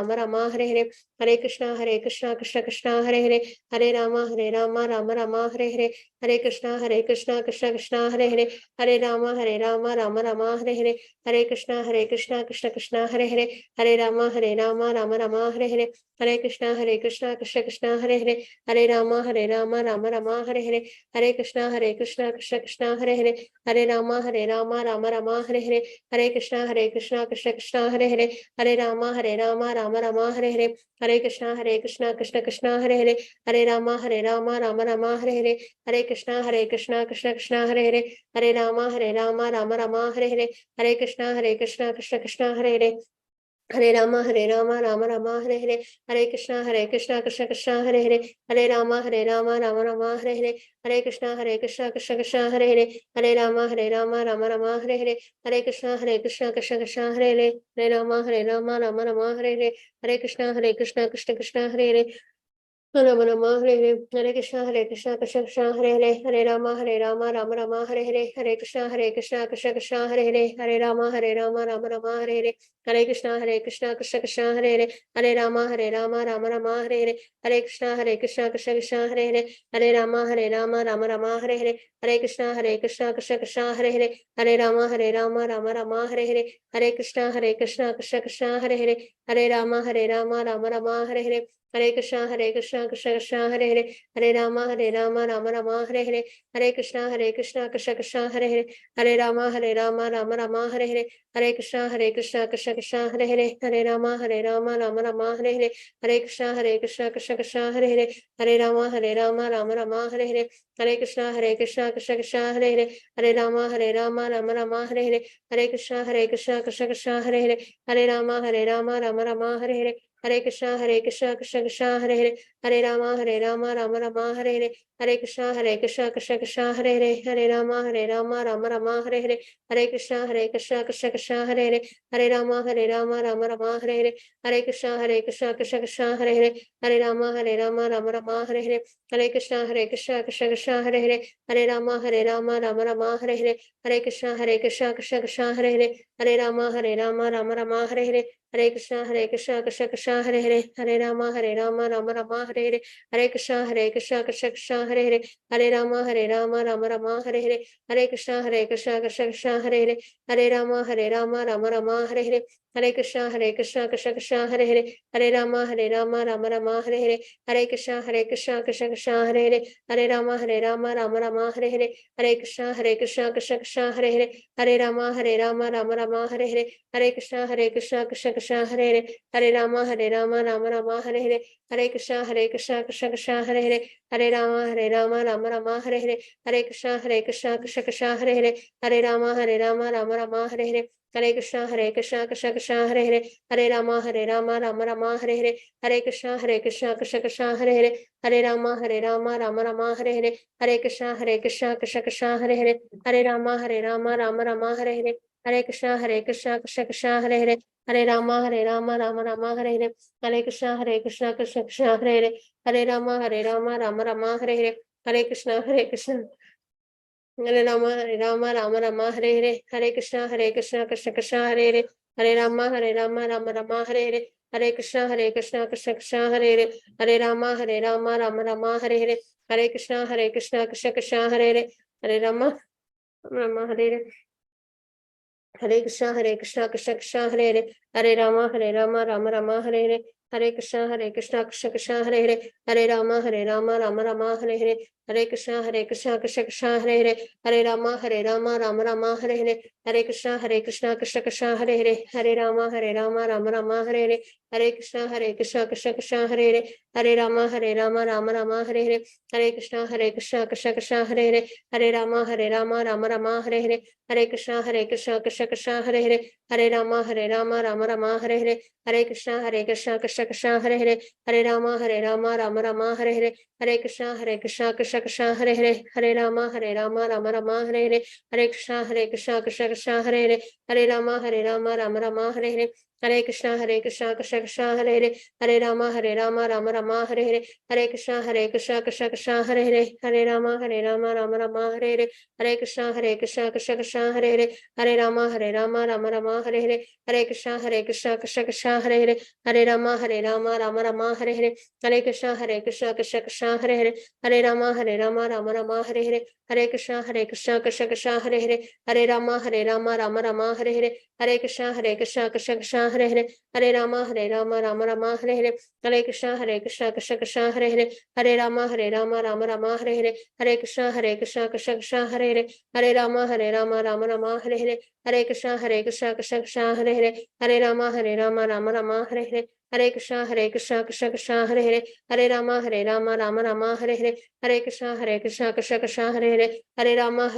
[SPEAKER 2] Ram Hare Hare Hare Krishna Krishna Krishna Hare Hare Hare Ram Ram Hare Hare Hare Krishna Krishna Krishna Hare Hare Hare Ram Ram Hare Hare Hare Krishna Krishna Krishna Hare Hare Hare Ram Ram Hare Hare Hare Krishna Krishna Krishna Hare Hare Hare Ram Ram Hare Hare Hare Krishna Krishna Krishna Hare Hare Hare Ram Ram Hare Hare Hare Krishna Krishna Krishna Hare Hare Hare Ram Ram Hare Hare Hare Krishna Krishna Krishna Hare Hare Hare Ram Ram Hare Hare Hare Krishna Krishna Krishna Hare Hare Hare Ram Ram Hare Hare Hare Krishna Krishna Krishna Hare Hare Hare Ram Ram Hare Hare Hare Krishna Krishna Krishna Hare Hare Hare Ram Ram Hare Hare Hare Krishna Krishna Krishna Hare Hare Ram Ram Hare Hare Hare Krishna Krishna Krishna Hare Hare Hare Ram Ram Hare Hare Hare Krishna Krishna Krishna Hare Hare Hare Ram Ram Hare Hare Hare Krishna Krishna Krishna Hare Hare Hare Ram Ram Hare Hare Hare Krishna Krishna Krishna Hare Hare Hare Ram Ram Hare Hare Hare Krishna Krishna Krishna Hare Hare Hare Ram Ram Hare Hare Hare Krishna Krishna Krishna Hare Hare Hare Ram Ram Hare Hare Hare Krishna Krishna Krishna Hare Hare Hare Ram Ram Hare Hare Hare Krishna Krishna Krishna Hare Hare Hare Ram Ram Hare Hare Hare Krishna Krishna Krishna Hare Hare Hare Ram Ram Hare Hare Hare Krishna Krishna Krishna Hare Hare Hare Ram Ram Hare Hare Hare Krishna Krishna Krishna Hare Hare Hare Ram Ram Hare Hare Hare Krishna Krishna Krishna Hare Hare Hare Ram Ram Hare Hare Hare Krishna Krishna Krishna Hare Hare Hare Ram Ram Hare Hare Hare Krishna Krishna Krishna Hare Hare Hare Ram Ram Hare Hare Hare Krishna Krishna Krishna Hare Hare Hare Ram Ram Hare Hare Hare Krishna Krishna Krishna Hare Hare Hare Ram Ram Hare Hare Hare Krishna Krishna Krishna Hare Hare Hare Ram Ram Hare Hare Hare Krishna Krishna Krishna Hare Hare Hare Ram Ram Hare Hare Hare Krishna Krishna Krishna Hare Hare Hare Ram Ram Hare Hare Hare Krishna Krishna Krishna Hare Hare Hare Ram Ram Hare Hare Hare Krishna Krishna Krishna Hare Hare Hare Ram Ram Hare Hare Hare Krishna Krishna Krishna Hare Hare Hare Ram Ram Hare Hare Hare Krishna Krishna Krishna Hare Hare Hare Ram Ram Hare Hare Hare Krishna Krishna Krishna Hare Hare Hare Ram Ram Hare Hare Hare Krishna Krishna Krishna Hare Hare Hare Ram Ram Hare Hare Hare Krishna Krishna Krishna Hare Hare Hare Ram Ram Hare Hare Hare Krishna Krishna Krishna Hare Hare Hare Ram Ram Hare Hare Hare Krishna Krishna Krishna Hare Hare Hare Ram Ram Hare Hare Hare Krishna Krishna Krishna Hare Hare Hare Ram Ram Hare Hare Hare Krishna Krishna Krishna Hare Hare Hare Ram Ram Hare Hare Hare Krishna Krishna Krishna Hare Hare Hare Ram Ram Hare Hare Hare Krishna Krishna Krishna Hare Hare Hare Ram Ram Hare Hare Hare Krishna Krishna Hare Rama Rama Hare Hare, Hare Krishna Krishna Krishna Hare Hare, Hare Rama Rama Hare Hare, Hare Krishna Krishna Krishna Hare Hare, Hare Rama Rama Hare Hare, Hare Krishna Krishna Hare Hare, Hare Rama Rama Hare Hare, Hare Krishna Krishna Hare Hare, Hare Rama Rama Hare Hare, Hare Krishna Krishna Hare Hare, Hare Rama Rama Hare Hare, Hare Krishna Krishna Hare Hare, Hare Rama Rama Hare Hare, Hare Krishna Krishna Hare Hare, Hare Rama Rama Hare Hare, Hare Krishna Krishna Hare Hare, Hare Rama Rama Hare Hare, Hare Krishna Krishna Hare Hare, Hare Rama Rama Hare Hare, Hare Krishna Krishna Hare Hare, Hare Rama Rama Hare Hare, Hare Krishna Krishna Hare Hare, Hare Rama Rama Hare Hare, Hare Krishna Krishna Hare Hare, Hare Rama Rama Hare Hare, Hare Krishna Krishna Hare Hare, Hare Rama Rama Hare Hare, Hare Krishna Krishna Hare Hare, Hare Rama Rama Hare Hare, Hare Krishna Krishna Hare Hare, Hare Rama Rama Hare Hare, Hare Krishna Krishna Hare Hare, Hare Rama Rama Hare Hare, Hare Krishna Krishna Hare Hare, Hare Rama Rama Hare Hare, Hare Krishna Krishna Hare Hare, Hare Rama Rama Hare Hare, Hare Krishna Krishna Hare Hare, Hare Rama Rama Hare Hare, Hare Krishna Krishna Hare Hare, Hare Rama Rama Hare Hare, Hare Krishna Krishna Hare Hare, Hare Rama Rama Hare Hare, Hare Krishna Krishna Hare Hare, Hare Rama Rama Hare Hare, Hare Krishna Krishna Hare Hare, Hare Rama Rama Hare Hare, Hare Krishna Krishna Hare Hare, Hare Rama Rama Hare Hare, Hare Krishna Krishna Hare Hare, Hare Rama Rama Hare Hare, Hare Krishna Krishna Hare Hare, Hare Rama Rama Hare Hare, Hare Krishna Krishna Hare Hare, Hare Rama Rama Hare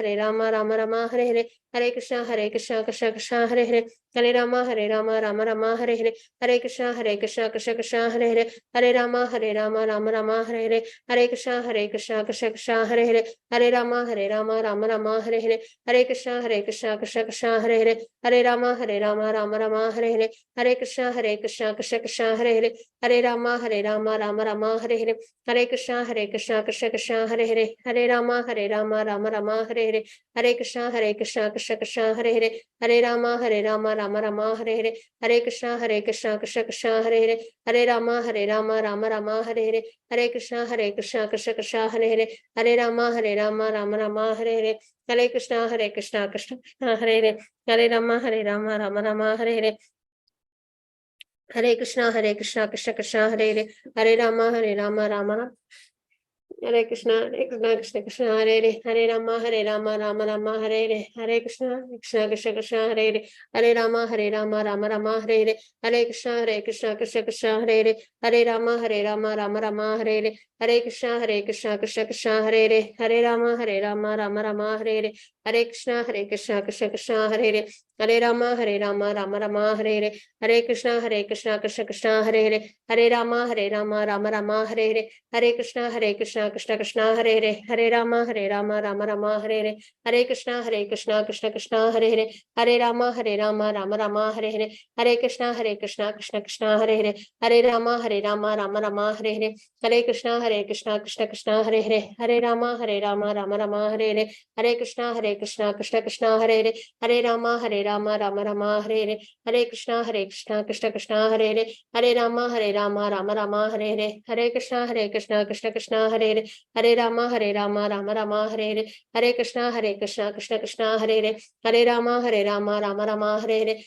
[SPEAKER 2] Hare, Hare Krishna Krishna Hare Hare, Hare Rama Rama Hare Hare, Hare Krishna Krishna Hare Hare, Hare Rama Rama Hare Hare, Hare Krishna Krishna Hare Hare, Hare Rama Rama Hare Hare, Hare Krishna Krishna Hare Hare, Hare Rama Rama Hare Hare, Hare Krishna Krishna Hare Hare, Hare Rama Rama Hare Hare, Hare Krishna Krishna Hare Hare, Hare Rama Rama Hare Hare, Hare Krishna Krishna Hare Hare, Hare Rama Rama Hare Hare, Hare Krishna Krishna Hare Hare, Hare Rama Rama Hare Hare, Hare Krishna Krishna Hare Hare, Hare Rama Rama Hare Krishna Krishna Hare Hare, Hare Rama Rama Hare Hare, Hare Krishna Krishna Hare Hare, Hare Rama Rama Hare Hare, Hare Krishna Krishna Hare Hare, Hare Rama Rama Hare Hare, Hare Krishna Krishna Hare Hare, Hare Rama Rama Hare Hare, Hare Krishna Krishna Hare Hare, Hare Rama Rama Hare Hare, Hare Krishna Krishna Hare Hare, Hare Rama Rama Hare Hare, Hare Krishna Krishna Hare Hare, Hare Rama Rama Hare Hare, Hare Krishna Krishna Hare Hare, Hare Rama Rama Hare Hare, Hare Krishna Krishna Hare Hare, Hare Rama Rama Hare Hare, Hare Krishna Krishna Hare Hare, Hare Rama Rama Hare Hare, Hare Krishna Krishna Hare Hare, Hare Rama Rama Hare Hare, Hare Krishna Krishna Hare Hare, Hare Rama Rama Hare Hare, Hare Krishna Krishna Hare Hare, Hare Rama Rama Hare Hare,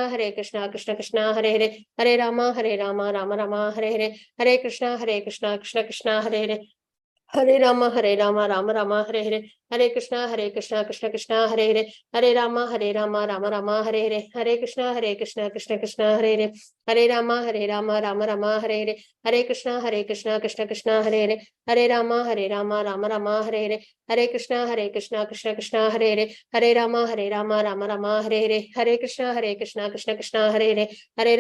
[SPEAKER 2] Hare Krishna Krishna Hare Hare, Hare Rama Rama Hare Hare, Hare Krishna Krishna Hare Hare, Hare Rama Rama Hare Hare, Hare Krishna Krishna Hare Hare, Hare Rama Rama Hare Hare, Hare Krishna Krishna Hare Hare, Hare Rama Rama Hare Hare, Hare Krishna Krishna Hare Hare, Hare Rama Rama Hare Hare, Hare Krishna Krishna Hare Hare, Hare Rama Rama Hare Hare, Hare Krishna Krishna Hare Hare, Hare Rama Rama Hare Hare, Hare Krishna Krishna Hare Hare, Hare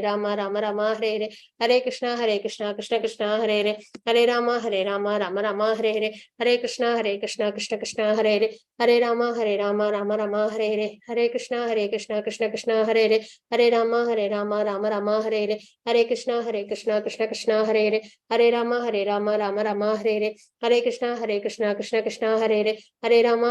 [SPEAKER 2] Rama Rama Hare Hare, Hare Krishna Krishna Hare Hare, Hare Rama Rama Hare Hare, Hare Krishna Krishna Hare Hare, Hare Rama Rama Hare Hare, Hare Krishna Krishna Hare Hare, Hare Rama Rama Hare Hare, Hare Krishna Krishna Hare Hare, Hare Rama Rama Hare Hare, Hare Krishna Krishna Krishna Hare Hare, Hare Rama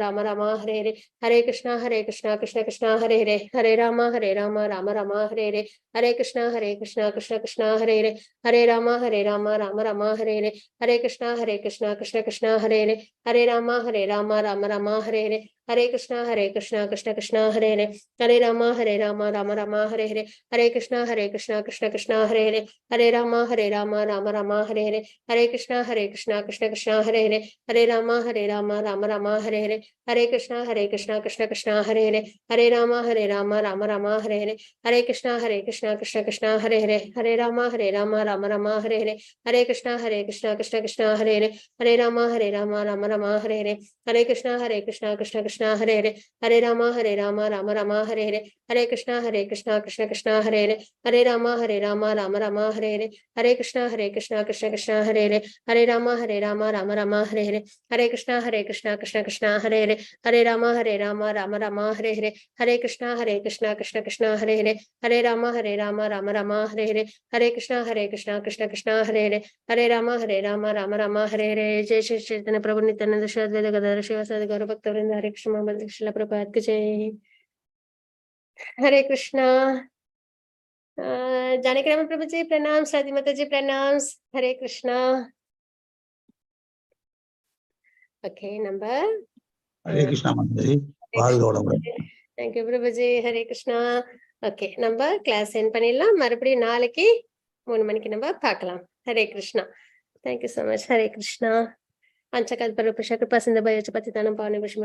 [SPEAKER 2] Rama Rama Hare Hare, Hare Krishna Krishna Krishna Hare Hare, Hare Rama Rama Rama Hare Hare, Hare Krishna Krishna Krishna Hare Hare, Hare Rama Rama Rama Hare Hare, Hare Krishna Krishna Krishna Hare Hare, Hare Rama Rama Rama Hare Hare, Hare Krishna Krishna Krishna Hare Hare, Hare Rama Rama Rama Hare Hare, Hare Krishna Krishna Krishna Hare Hare, Hare Rama Rama Rama Hare Hare, Hare Krishna Krishna Krishna Hare Hare, Hare Rama Rama Rama Hare Hare, Hare Krishna Krishna Hare Hare, Hare Rama Rama Rama Hare Hare, Hare Krishna Krishna Hare Hare, Hare Rama Rama Rama Hare Hare, Hare Krishna Krishna Hare Hare, Hare Rama Rama Rama Hare Hare, Hare Krishna Krishna Hare Hare, Hare Rama Rama Rama Hare Hare, Hare Krishna Krishna Hare Hare, Hare Rama Rama Rama Hare Hare, Hare Krishna Krishna Hare Hare, Hare Rama Rama Rama Hare Hare, Hare Krishna Krishna Hare Hare, Hare Rama Rama Rama Hare Hare, Hare Krishna Krishna Hare Hare, Hare Rama Rama Rama Hare Hare, Hare Krishna Krishna Hare Hare, Hare Rama Rama Hare Hare. Jai Shri Chaitanya Prabhu Nityananda Shri Advaita Gadadhara Srivasadi Gaura Bhakta Vrinda. Hare Krishna Bhakti Srila Prabhupada ki jai. Hare Krishna. Janaki Rama Prabhu ji pranams, Radhi Mata ji pranams. Hare Krishna. Okay, number.
[SPEAKER 4] Hare Krishna Mataji.
[SPEAKER 2] Thank you Prabhu ji. Hare Krishna. Okay, number class end பண்ணிடலாம். மறுபடியும் நாளைக்கு 3 மணிக்கு நம்ம பார்க்கலாம். Hare Krishna. Thank you so much. Hare Krishna. Panchakad Parupasha Kripa Sindha Bhaya Chapati Tanam Pavane Vishma